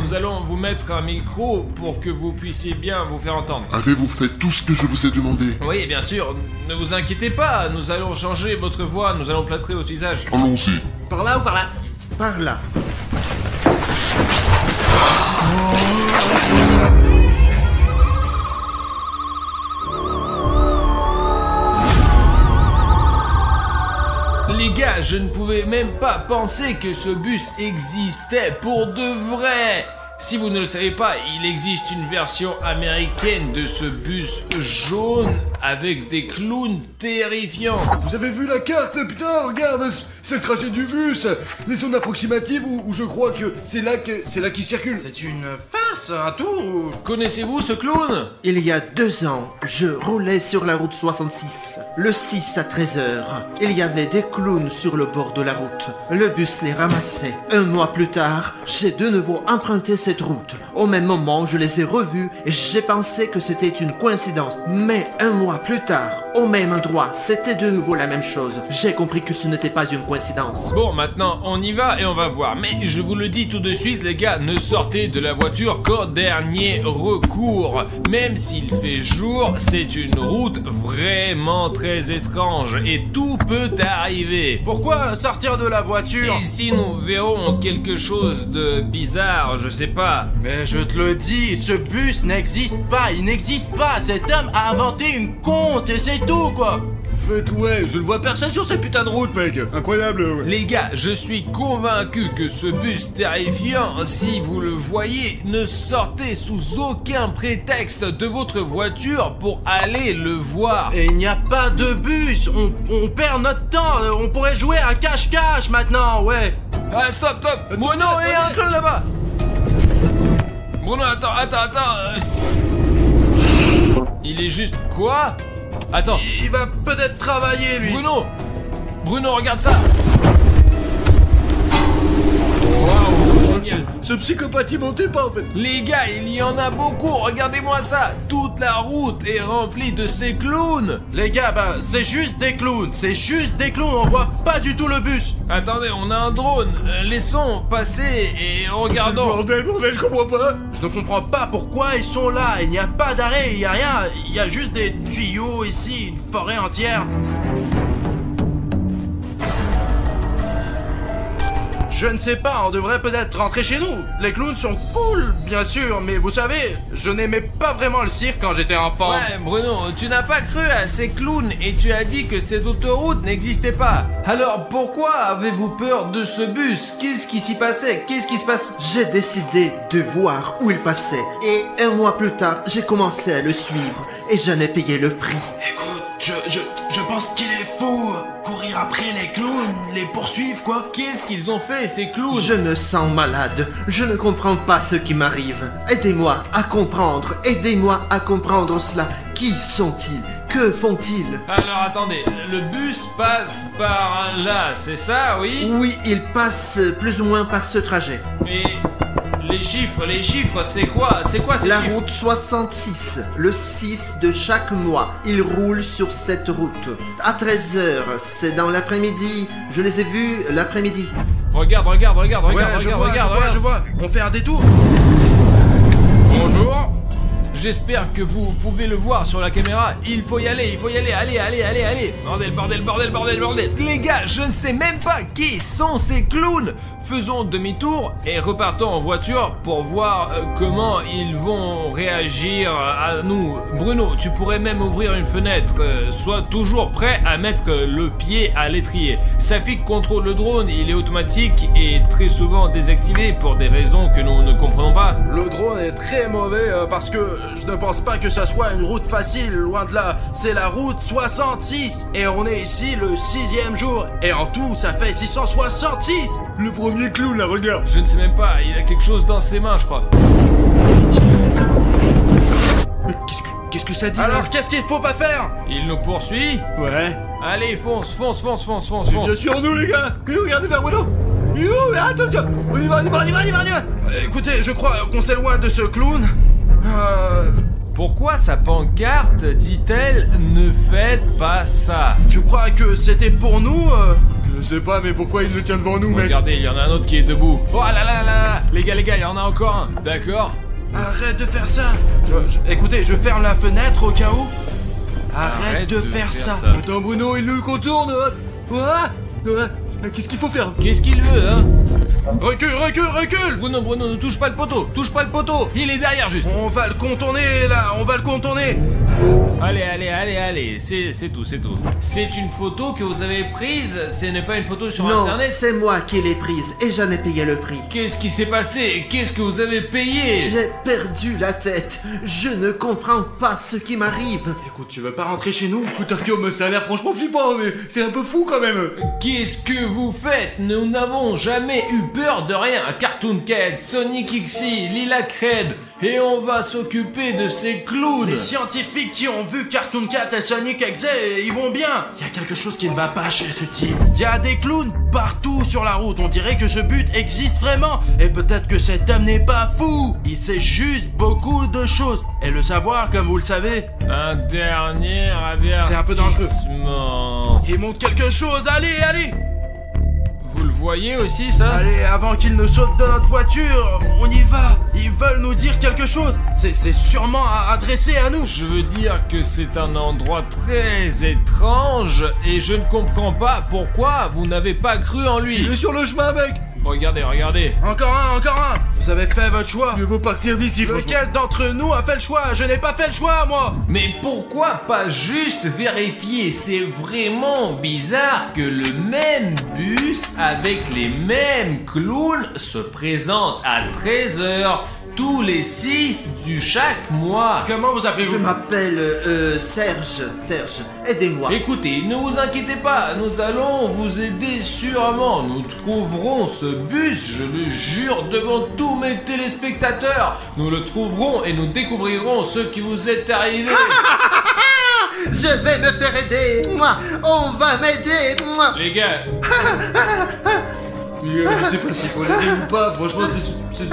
Nous allons vous mettre un micro pour que vous puissiez bien vous faire entendre. Avez-vous fait tout ce que je vous ai demandé? Oui, bien sûr. Ne vous inquiétez pas. Nous allons changer votre voix. Nous allons plâtrer votre visage. Allons-y. Par là ou par là? Par là. Les gars, je ne pouvais même pas penser que ce bus existait pour de vrai. Si vous ne le savez pas, il existe une version américaine de ce bus jaune avec des clowns terrifiants. Vous avez vu la carte? Putain, regarde, c'est le trajet du bus. Les zones approximatives où je crois que c'est là qu'il circule. C'est une farce, un tour? Connaissez-vous ce clown? Il y a 2 ans, je roulais sur la route 66. Le 6 à 13h, il y avait des clowns sur le bord de la route. Le bus les ramassait. 1 mois plus tard, j'ai de nouveau emprunté cette route. Au même moment, je les ai revus et j'ai pensé que c'était une coïncidence. Mais 1 mois plus tard, au même endroit, c'était de nouveau la même chose. J'ai compris que ce n'était pas une coïncidence. Bon, maintenant, on y va et on va voir. Mais je vous le dis tout de suite, les gars, ne sortez de la voiture qu'en dernier recours. Même s'il fait jour, c'est une route vraiment très étrange et tout peut arriver. Pourquoi sortir de la voiture? Et si nous verrons quelque chose de bizarre, je sais pas. Mais je te le dis, ce bus n'existe pas, il n'existe pas. Cet homme a inventé une conte et c'est tout quoi. En fait, ouais, je ne vois personne sur cette putain de route, mec. Incroyable, ouais. Les gars, je suis convaincu que ce bus terrifiant, si vous le voyez, ne sortez sous aucun prétexte de votre voiture pour aller le voir. Et il n'y a pas de bus, on perd notre temps, on pourrait jouer à cache-cache maintenant, ouais. Ah, stop. Bruno, il y a un clown là-bas. Bruno, attends. Il est juste... Quoi? Attends. Il va peut-être travailler, lui. Bruno, regarde ça. Waouh, psychopathie montée pas en fait. Les gars, il y en a beaucoup, regardez-moi ça. Toute la route est remplie de ces clowns. Les gars, bah, c'est juste des clowns. C'est juste des clowns, on voit pas du tout le bus. Attendez, on a un drone. Laissons passer et regardons. Bordel, je comprends pas. Je ne comprends pas pourquoi ils sont là. Il n'y a pas d'arrêt, il n'y a rien. Il y a juste des tuyaux ici, une forêt entière. Je ne sais pas, on devrait peut-être rentrer chez nous. Les clowns sont cool, bien sûr, mais vous savez, je n'aimais pas vraiment le cirque quand j'étais enfant. Ouais, Bruno, tu n'as pas cru à ces clowns et tu as dit que cette autoroute n'existait pas. Alors pourquoi avez-vous peur de ce bus? Qu'est-ce qui s'y passait? Qu'est-ce qui se passe? J'ai décidé de voir où il passait. Et un mois plus tard, j'ai commencé à le suivre. Et j'en ai payé le prix. Écoute, je pense qu'il est fou. Courir après les clowns, les poursuivre, quoi. Qu'est-ce qu'ils ont fait, ces clowns? Je me sens malade. Je ne comprends pas ce qui m'arrive. Aidez-moi à comprendre. Aidez-moi à comprendre cela. Qui sont-ils? Que font-ils? Alors attendez, le bus passe par là, c'est ça, oui? Oui, il passe plus ou moins par ce trajet. Et les chiffres, c'est quoi? C'est quoi ces La chiffres? route 66, le 6 de chaque mois, il roule sur cette route. À 13h, c'est dans l'après-midi. Je les ai vus l'après-midi. Regarde, Ouais, je vois. On fait un détour. Bonjour. J'espère que vous pouvez le voir sur la caméra. Il faut y aller. Allez. Bordel. Les gars, je ne sais même pas qui sont ces clowns. Faisons demi-tour et repartons en voiture pour voir comment ils vont réagir à nous. Bruno, tu pourrais même ouvrir une fenêtre. Sois toujours prêt à mettre le pied à l'étrier. Safik contrôle le drone, il est automatique et très souvent désactivé pour des raisons que nous ne comprenons pas. Le drone est très mauvais parce que je ne pense pas que ça soit une route facile, loin de là. C'est la route 66 et on est ici le 6e jour. Et en tout, ça fait 666. Le premier clown là, regarde. Je ne sais même pas, il a quelque chose dans ses mains, je crois. Mais qu'est-ce que ça dit là? Alors, qu'est-ce qu'il faut pas faire? Il nous poursuit. Ouais. Allez, fonce. Bien sûr, nous les gars. Et regardez vers Bruno. Mais attention. On y va. Écoutez, je crois qu'on s'éloigne de ce clown. Pourquoi sa pancarte dit-elle « Ne faites pas ça » Tu crois que c'était pour nous Je sais pas, mais pourquoi il le tient devant nous, mec? Regardez, il y en a un autre qui est debout. Oh là. Les gars, il y en a encore un. D'accord. Arrête de faire ça. Écoutez, je ferme la fenêtre au cas où. Arrête de faire ça. Attends, Bruno, il le contourne. Qu'est-ce qu'il faut faire? Qu'est-ce qu'il veut, hein? Recule. Bruno, ne touche pas le poteau. Il est derrière, juste. On va le contourner, là. Allez. C'est tout. C'est une photo que vous avez prise. Ce n'est pas une photo sur Non, Internet. c'est moi qui l'ai prise et j'en ai payé le prix. Qu'est-ce qui s'est passé? Qu'est-ce que vous avez payé? J'ai perdu la tête. Je ne comprends pas ce qui m'arrive. Écoute, tu veux pas rentrer chez nous? Écoute, Artyom, ça a l'air franchement flippant, mais c'est un peu fou quand même. Qu'est-ce que vous faites? Nous n'avons jamais eu peur de rien. Cartoon Cat, Sonic XY, Lila Cred. Et on va s'occuper de ces clowns. Les scientifiques qui ont vu Cartoon Cat et Sonic XY, ils vont bien. Il y a quelque chose qui ne va pas chez ce type. Il y a des clowns partout sur la route. On dirait que ce but existe vraiment. Et peut-être que cet homme n'est pas fou. Il sait juste beaucoup de choses. Et le savoir, comme vous le savez, un dernier avertissement. C'est un peu dangereux. Il montre quelque chose. Allez. Vous le voyez aussi, ça? Allez, avant qu'ils ne sautent de notre voiture, on y va. Ils veulent nous dire quelque chose. C'est sûrement adressé à nous. Je veux dire que c'est un endroit très étrange et je ne comprends pas pourquoi vous n'avez pas cru en lui. Il est sur le chemin, mec. Regardez. Encore un. Vous avez fait votre choix. Mieux vaut partir d'ici, franchement. Lequel d'entre nous a fait le choix? Je n'ai pas fait le choix, moi. Mais pourquoi pas juste vérifier? C'est vraiment bizarre que le même bus avec les mêmes clowns se présente à 13h tous les 6 du chaque mois. Comment vous Je appelez-vous? m'appelle Serge, aidez-moi. Écoutez, ne vous inquiétez pas, nous allons vous aider sûrement. Nous trouverons ce bus, je le jure, devant tous mes téléspectateurs. Nous le trouverons et nous découvrirons ce qui vous est arrivé. Je vais me faire aider, moi. On va m'aider, moi. Les gars, je sais pas s'il faut l'aider ou pas, franchement, c'est...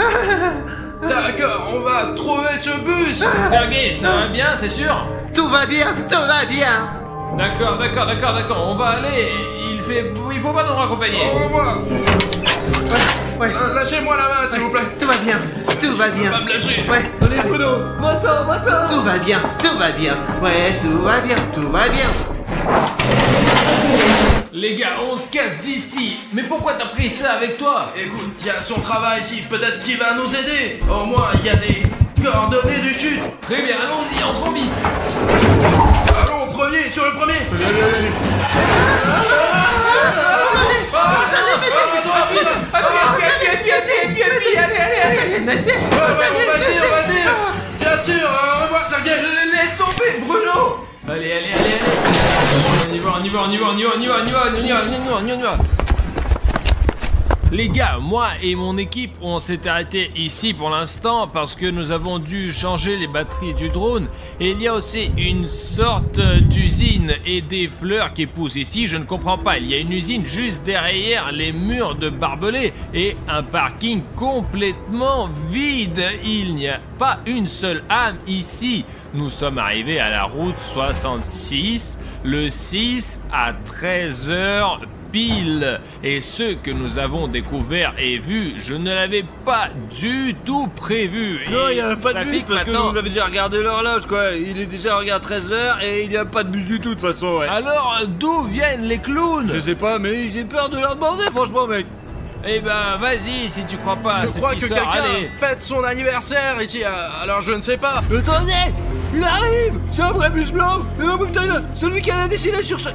D'accord, on va trouver ce bus. Sergei, ça va bien, c'est sûr? Tout va bien, tout va bien. D'accord, on va aller. Il faut pas nous raccompagner. Au revoir. Ouais, Lâchez-moi la main, s'il vous plaît. tout va bien, tout va bien. Pas me lâcher. Ouais, Allez, Bruno, va-t'en. tout va bien, tout va bien. Ouais, tout va bien, tout va bien. Les gars, on se casse d'ici. Mais pourquoi t'as pris ça avec toi? Écoute, il y a son travail ici, peut-être qu'il va nous aider. Au moins, il y a des coordonnées du sud. Très bien, allons-y, entrons vite. Allons, premier, sur le premier. Allez, mettez. On va le dire. Bien sûr, au revoir, Sergei. Laisse tomber, Bruno. Allez. On y va. Les gars, moi et mon équipe, on s'est arrêté ici pour l'instant parce que nous avons dû changer les batteries du drone. Et il y a aussi une sorte d'usine et des fleurs qui poussent ici. Je ne comprends pas. Il y a une usine juste derrière les murs de barbelés et un parking complètement vide. Il n'y a pas une seule âme ici. Nous sommes arrivés à la route 66, le 6 à 13h pile. Et ce que nous avons découvert et vu, je ne l'avais pas du tout prévu. Non, il n'y a pas ça de fait bus parce que maintenant... vous avez déjà regardé l'horloge, quoi. Il est déjà regardé 13h et il n'y a pas de bus du tout, de toute façon, ouais. Alors, d'où viennent les clowns? Je sais pas, mais j'ai peur de leur demander, franchement, mec. Eh ben, vas-y, si tu crois pas à Je cette crois que histoire, quelqu'un allez. fête son anniversaire ici, alors je ne sais pas. Attendez, il arrive. C'est un vrai bus blanc. Non, mais putain, celui qui a dessiné sur ce...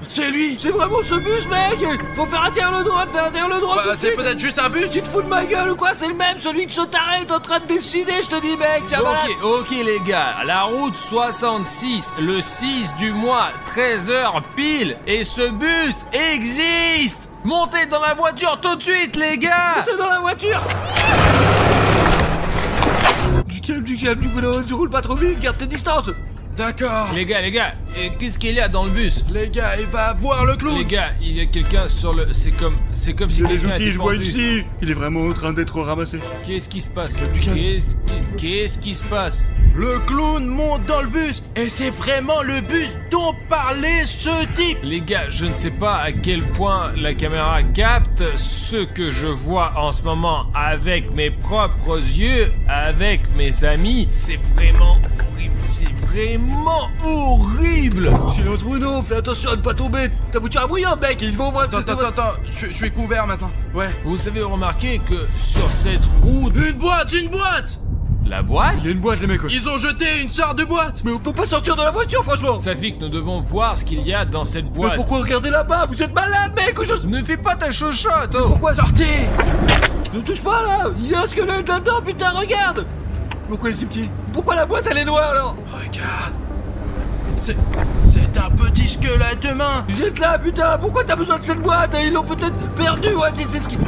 C'est lui. C'est vraiment ce bus, mec. Faut faire atterrir le drone, tout de C'est suite. peut-être juste un bus. Tu te fous de ma gueule ou quoi? C'est le même, celui que ce taré est en train de dessiner, je te dis, mec. Tiens, voilà. Ok, les gars, la route 66, le 6 du mois, 13h pile, et ce bus existe. Montez dans la voiture tout de suite, les gars. T'es dans la voiture. Du calme, tu roules pas trop vite, garde tes distances. D'accord. Les gars, qu'est-ce qu'il y a dans le bus? Les gars, il va voir le clown. Les gars, il y a quelqu'un sur le... C'est comme si J'ai quelqu'un les était outils, je vois une pendu. scie. Il est vraiment en train d'être ramassé. Qu'est-ce qui se passe? Du calme. Qu'est-ce qui se passe? Le clown monte dans le bus et c'est vraiment le bus dont parlait ce type. Les gars, je ne sais pas à quel point la caméra capte ce que je vois en ce moment avec mes propres yeux, avec mes amis. C'est vraiment horrible. C'est vraiment horrible. Silence, Bruno, fais attention à ne pas tomber. Ta voiture est bruyante, mec. Ils vont voir. Attends, je suis couvert maintenant. Ouais. Vous avez remarqué que sur cette route... Une boîte. La boîte? Il y a une boîte, les mecs. Ouais. Ils ont jeté une sorte de boîte. Mais on peut pas sortir de la voiture, franchement. Ça fait que nous devons voir ce qu'il y a dans cette Mais boîte. pourquoi regarder là-bas? Vous êtes malade, mec, ou je... Ne fais pas ta chochotte, oh. Pourquoi? Sortez. Ne touche pas, là. Il y a un squelette là-dedans, putain, regarde. Pourquoi il est si petit? Pourquoi la boîte, elle est noire, alors? Regarde. C'est un petit squelette humain. Jette-la, putain. Pourquoi t'as besoin de cette boîte? Ils l'ont peut-être perdu, ouais, tu sais ce qu'ils...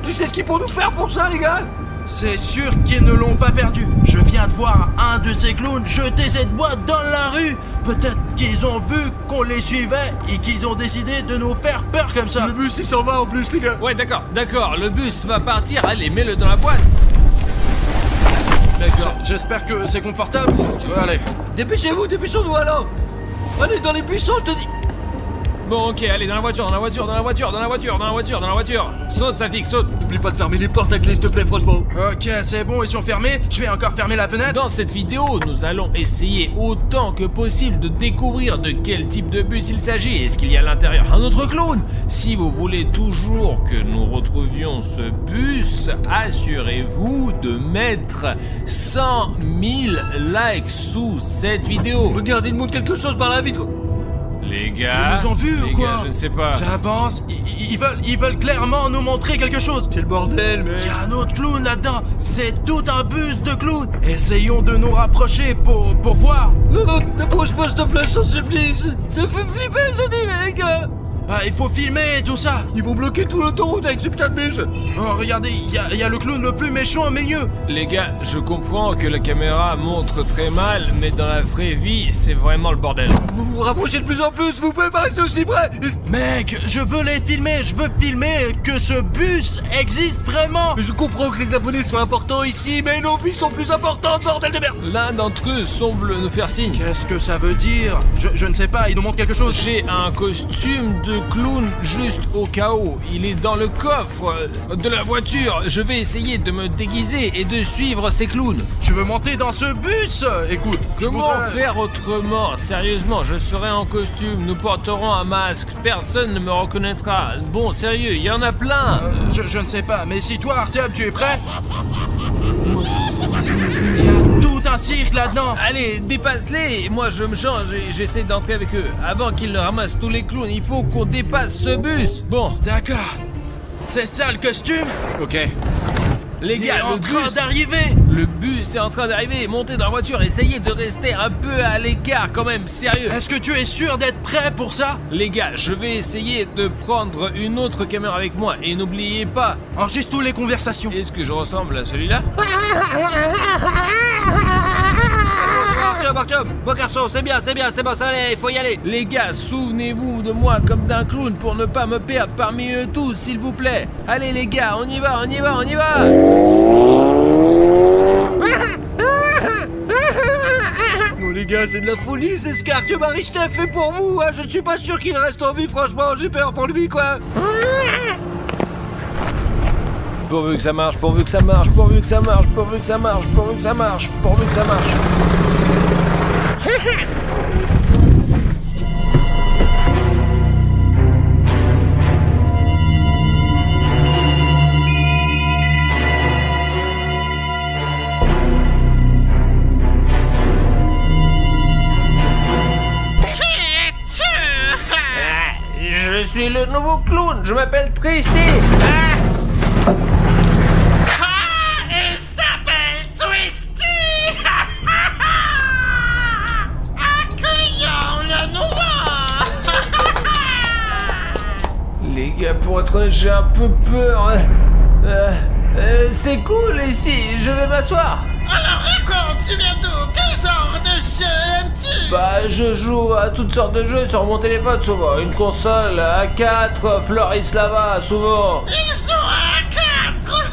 Tu sais ce qu'ils vont nous faire pour ça, les gars? C'est sûr qu'ils ne l'ont pas perdu. Je viens de voir un de ces clowns jeter cette boîte dans la rue. Peut-être qu'ils ont vu qu'on les suivait et qu'ils ont décidé de nous faire peur comme ça. Le bus, il s'en va en plus, les gars. Ouais, d'accord, le bus va partir. Allez, mets-le dans la boîte. D'accord. J'espère que c'est confortable. Allez. Dépêchons-nous alors. Allez, dans les buissons, je te dis. Bon, ok, allez, dans la voiture. Saute, Safik, saute. N'oublie pas de fermer les portes à clé, s'il te plaît, franchement. Ok, c'est bon, ils sont fermés. Je vais encore fermer la fenêtre. Dans cette vidéo, nous allons essayer autant que possible de découvrir de quel type de bus il s'agit. Est-ce qu'il y a à l'intérieur un autre clown? Si vous voulez toujours que nous retrouvions ce bus, assurez-vous de mettre 100 000 likes sous cette vidéo. Regarde, il monte quelque chose par la vitre. Les gars, Ils nous ont vus ou quoi? gars, je ne sais pas. J'avance. Ils veulent clairement nous montrer quelque chose. C'est le bordel, mec. Il y a un autre clown là-dedans. C'est tout un bus de clowns. Essayons de nous rapprocher pour voir. Non, ne bouge pas, s'il te plaît, sans supplie. Ça fait flipper, je dis, les gars. Bah, il faut filmer tout ça. Ils vont bloquer tout l'autoroute avec ce putain de bus. Oh, regardez, il y a le clown le plus méchant au milieu. Les gars, je comprends que la caméra montre très mal, mais dans la vraie vie, c'est vraiment le bordel. Vous vous rapprochez de plus en plus, vous pouvez pas rester aussi près. Mec, je veux les filmer, je veux filmer que ce bus existe vraiment. Je comprends que les abonnés sont importants ici, mais nos vies sont plus importantes, bordel de merde. L'un d'entre eux semble nous faire signe. Qu'est-ce que ça veut dire? Je ne sais pas, il nous montre quelque chose. J'ai un costume de clown juste au cas où. Il est dans le coffre de la voiture. Je vais essayer de me déguiser et de suivre ces clowns. Tu veux monter dans ce bus? Écoute, Comment faire autrement? Sérieusement, je serai en costume, nous porterons un masque, personne ne me reconnaîtra. Bon, sérieux, il y en a plein. Je ne sais pas, mais si toi, Artyom, tu es prêt? Il y a tout un cirque là-dedans. Allez, dépasse-les. Moi, je me change et j'essaie d'entrer avec eux. Avant qu'ils ne ramassent tous les clowns, il faut qu'on dépasse ce bus. Bon, D'accord. C'est ça le costume? Ok. les gars, en train d'arriver. Le bus est en train d'arriver. Montez dans la voiture, essayez de rester un peu à l'écart quand même, sérieux. Est-ce que tu es sûr d'être prêt pour ça? Les gars, je vais essayer de prendre une autre caméra avec moi. Et n'oubliez pas, Enregistre toutes les conversations. est-ce que je ressemble à celui-là? Artyom, bon garçon, c'est bien, c'est bon, ça allait, il faut y aller. Les gars, souvenez-vous de moi comme d'un clown pour ne pas me perdre parmi eux tous, s'il vous plaît. Allez les gars, on y va, on y va, on y va. Non les gars, c'est de la folie, c'est ce qu'Artyom Arichnev fait pour vous, hein. Je ne suis pas sûr qu'il reste en vie, franchement, j'ai peur pour lui, quoi. Pourvu que ça marche, pourvu que ça marche, pourvu que ça marche, pourvu que ça marche, pourvu que ça marche, pourvu que ça marche. Je suis le nouveau clown, je m'appelle Tristy. Il s'appelle Twisty. Accueillons le nouveau. Les gars, pour être honnête, j'ai un peu peur. C'est cool ici, je vais m'asseoir. Alors raconte, tu viens d'où? Quel genre de jeu aimes-tu? Bah, je joue à toutes sortes de jeux sur mon téléphone souvent. Une console A4, Floris Lava, souvent. Ils sont à 4.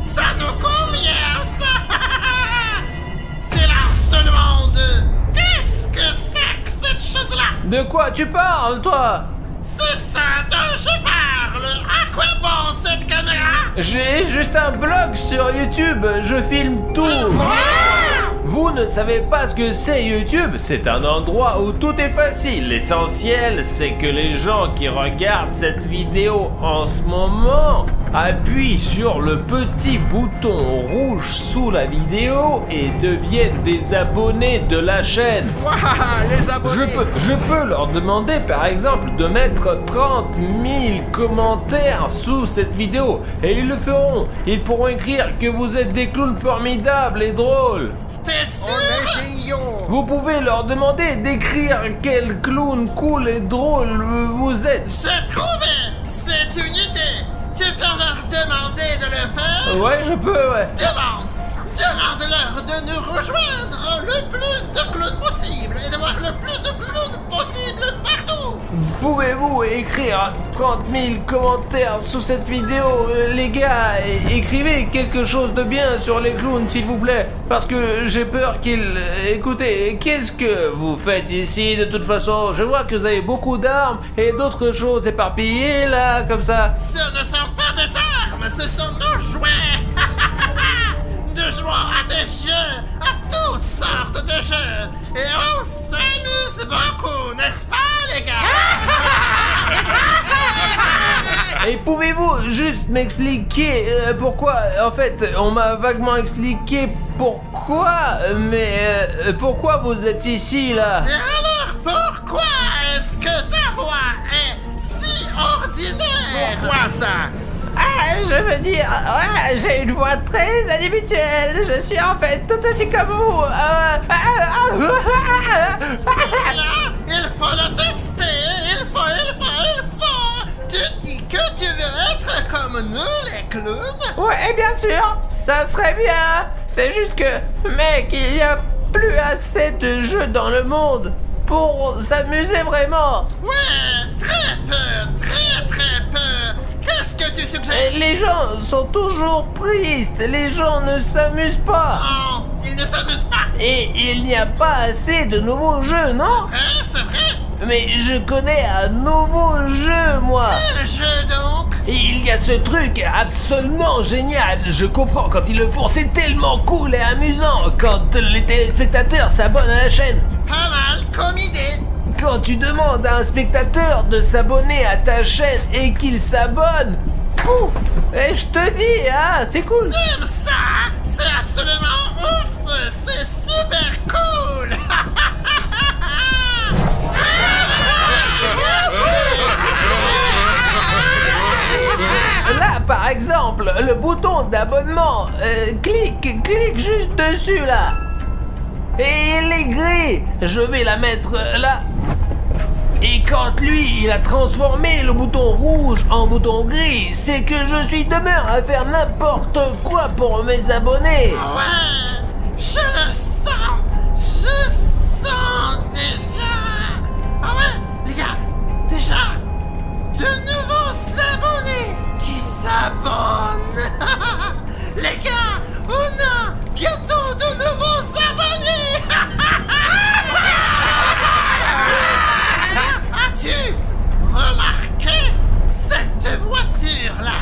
Ça nous convient, ça. Silence tout le monde. Qu'est-ce que c'est que cette chose-là? De quoi tu parles, toi? C'est ça dont je parle. À quoi bon cette caméra? J'ai juste un blog sur YouTube, je filme tout. Vous ne savez pas ce que c'est YouTube? C'est un endroit où tout est facile. L'essentiel, c'est que les gens qui regardent cette vidéo en ce moment appuient sur le petit bouton rouge sous la vidéo et deviennent des abonnés de la chaîne. Waouh, les abonnés. Je peux leur demander par exemple de mettre 30 000 commentaires sous cette vidéo et ils le feront. Ils pourront écrire que vous êtes des clowns formidables et drôles. T'es sûr? On est géniaux. Vous pouvez leur demander d'écrire quel clown cool et drôle vous êtes. J'ai trouvé. C'est une idée. Tu peux leur demander de le faire? Ouais, je peux, ouais. Demande-leur de nous rejoindre le plus de clowns possible et d'avoir le plus de clowns possible partout. Pouvez-vous écrire 30 000 commentaires sous cette vidéo? Les gars, écrivez quelque chose de bien sur les clowns, s'il vous plaît. Parce que j'ai peur qu'ils... Écoutez, qu'est-ce que vous faites ici, de toute façon? Je vois que vous avez beaucoup d'armes et d'autres choses éparpillées, là, comme ça. Ce ne sont pas des armes, ce sont nos jouets. Nous jouons à des jeux, à toutes sortes de jeux. Et on s'amuse beaucoup, n'est-ce pas, les gars? Et pouvez-vous juste m'expliquer pourquoi? En fait, on m'a vaguement expliqué pourquoi, mais pourquoi vous êtes ici, là? Et alors, pourquoi est-ce que ta voix est si ordinaire? Pourquoi ça? Je veux dire, ouais, j'ai une voix très inhabituelle. Je suis en fait tout aussi comme vous. Là, il faut le tester. clown? Ouais, bien sûr, ça serait bien. C'est juste que, mec, il n'y a plus assez de jeux dans le monde pour s'amuser vraiment. Ouais, très peu, très peu. Qu'est-ce que tu suggères? Les gens sont toujours tristes, les gens ne s'amusent pas. Non, ils ne s'amusent pas. Et il n'y a pas assez de nouveaux jeux, non? C'est vrai? Mais je connais un nouveau jeu, moi. Quel jeu donc? Il y a ce truc absolument génial. Je comprends quand ils le font, c'est tellement cool et amusant quand les téléspectateurs s'abonnent à la chaîne. Pas mal comme idée. Quand tu demandes à un spectateur de s'abonner à ta chaîne et qu'il s'abonne, ouf, et je te dis, hein, c'est cool. J'aime ça. C'est absolument ouf. C'est super cool. Là, par exemple, le bouton d'abonnement, clique juste dessus, là. Et il est gris. Je vais la mettre là. Et quand lui, il a transformé le bouton rouge en bouton gris, c'est que je suis demeuré à faire n'importe quoi pour mes abonnés. Ouais, je le sens. Je sens déjà. Ah ouais, les gars, déjà, de nouveaux abonnés qui s'abonnent. Les gars, on a bientôt de nouveaux abonnés. As-tu remarqué cette voiture-là?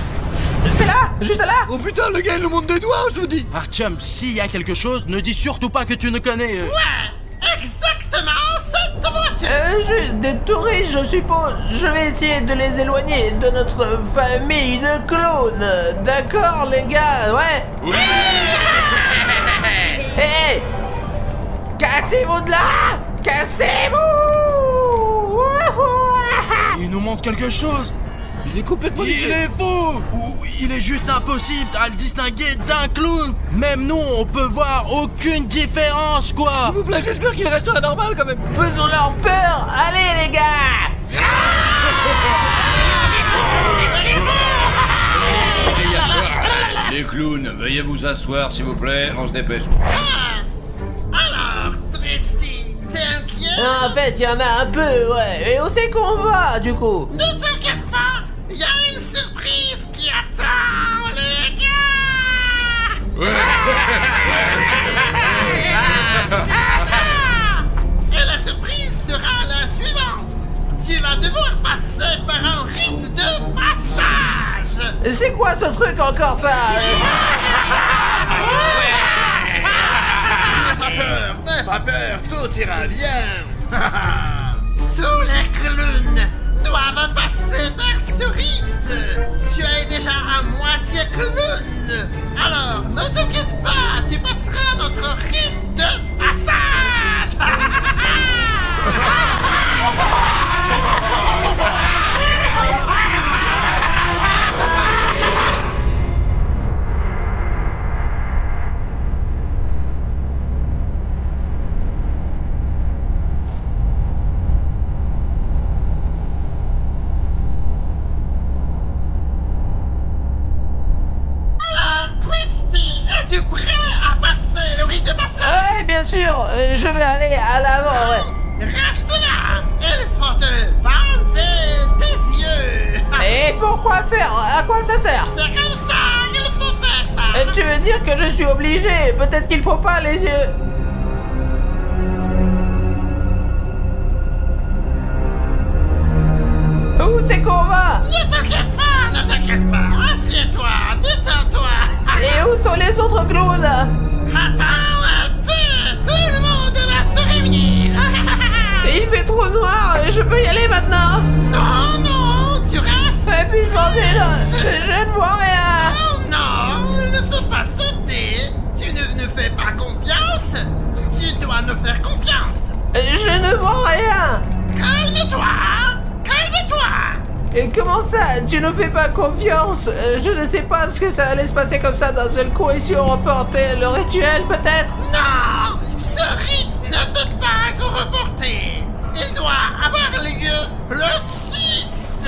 C'est là, juste là. Oh putain, le gars, il nous montre des doigts, je vous dis. Artyom, s'il y a quelque chose, ne dis surtout pas que tu ne connais. Ouais, exactement cette voiture. Juste des touristes, je suppose. Je vais essayer de les éloigner de notre famille de clowns. D'accord, les gars, ouais. Hé, cassez-vous de là. Cassez-vous. Il nous montre quelque chose. Il est complètement Il est faux. Ou il est juste impossible à le distinguer d'un clown. Même nous, on peut voir aucune différence, quoi. S'il vous plaît, j'espère qu'il restera normal quand même. Faisons leur peur. Allez, les gars. Les clowns, veuillez vous asseoir s'il vous plaît, on se dépêche. Alors, Tristy, t'es inquiet? En fait, il y en a un peu, ouais. Et où c'est qu'on va, du coup? Ne t'inquiète pas, il y a une surprise qui attend, les gars. Et la surprise sera la suivante. Tu vas devoir passer par un rite de passage. C'est quoi ce truc encore, ça? N'aie pas peur, tout ira bien. Tous les clowns doivent passer par ce rite. Tu es déjà à moitié clown. Alors, ne t'inquiète pas, tu passeras notre rite de passage. Es-tu prêt à passer le rite de passage? Ouais, bien sûr, je vais aller à l'avant, ouais. Reste là, il faut te bander tes yeux. Et pourquoi faire? À quoi ça sert? C'est comme ça, il faut faire ça. Tu veux dire que je suis obligé? Peut-être qu'il faut pas les yeux. Où c'est qu'on va? Ne t'inquiète pas, assieds-toi, détends-toi. Et où sont les autres clowns? Attends un peu, tout le monde va se réunir. Il fait trop noir, je peux y aller maintenant? Non, non, tu restes. Et puis j'en là, je ne vois rien. Non, il ne faut pas sauter. Tu ne fais pas confiance. Tu dois nous faire confiance. Je ne vois rien. Calme-toi. Et comment ça, tu ne fais pas confiance? Je ne sais pas ce que ça allait se passer comme ça d'un seul coup et si on reportait le rituel peut-être? Non, ce rite ne peut pas être reporté. Il doit avoir lieu le 6.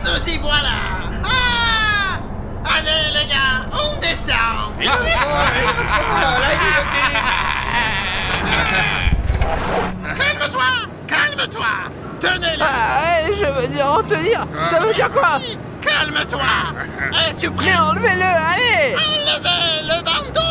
Nous y voilà. Ah! Allez tenir. Ça veut dire quoi? Calme-toi. Es-tu prêt? Mais enlevez-le, allez! Enlevez le bandeau.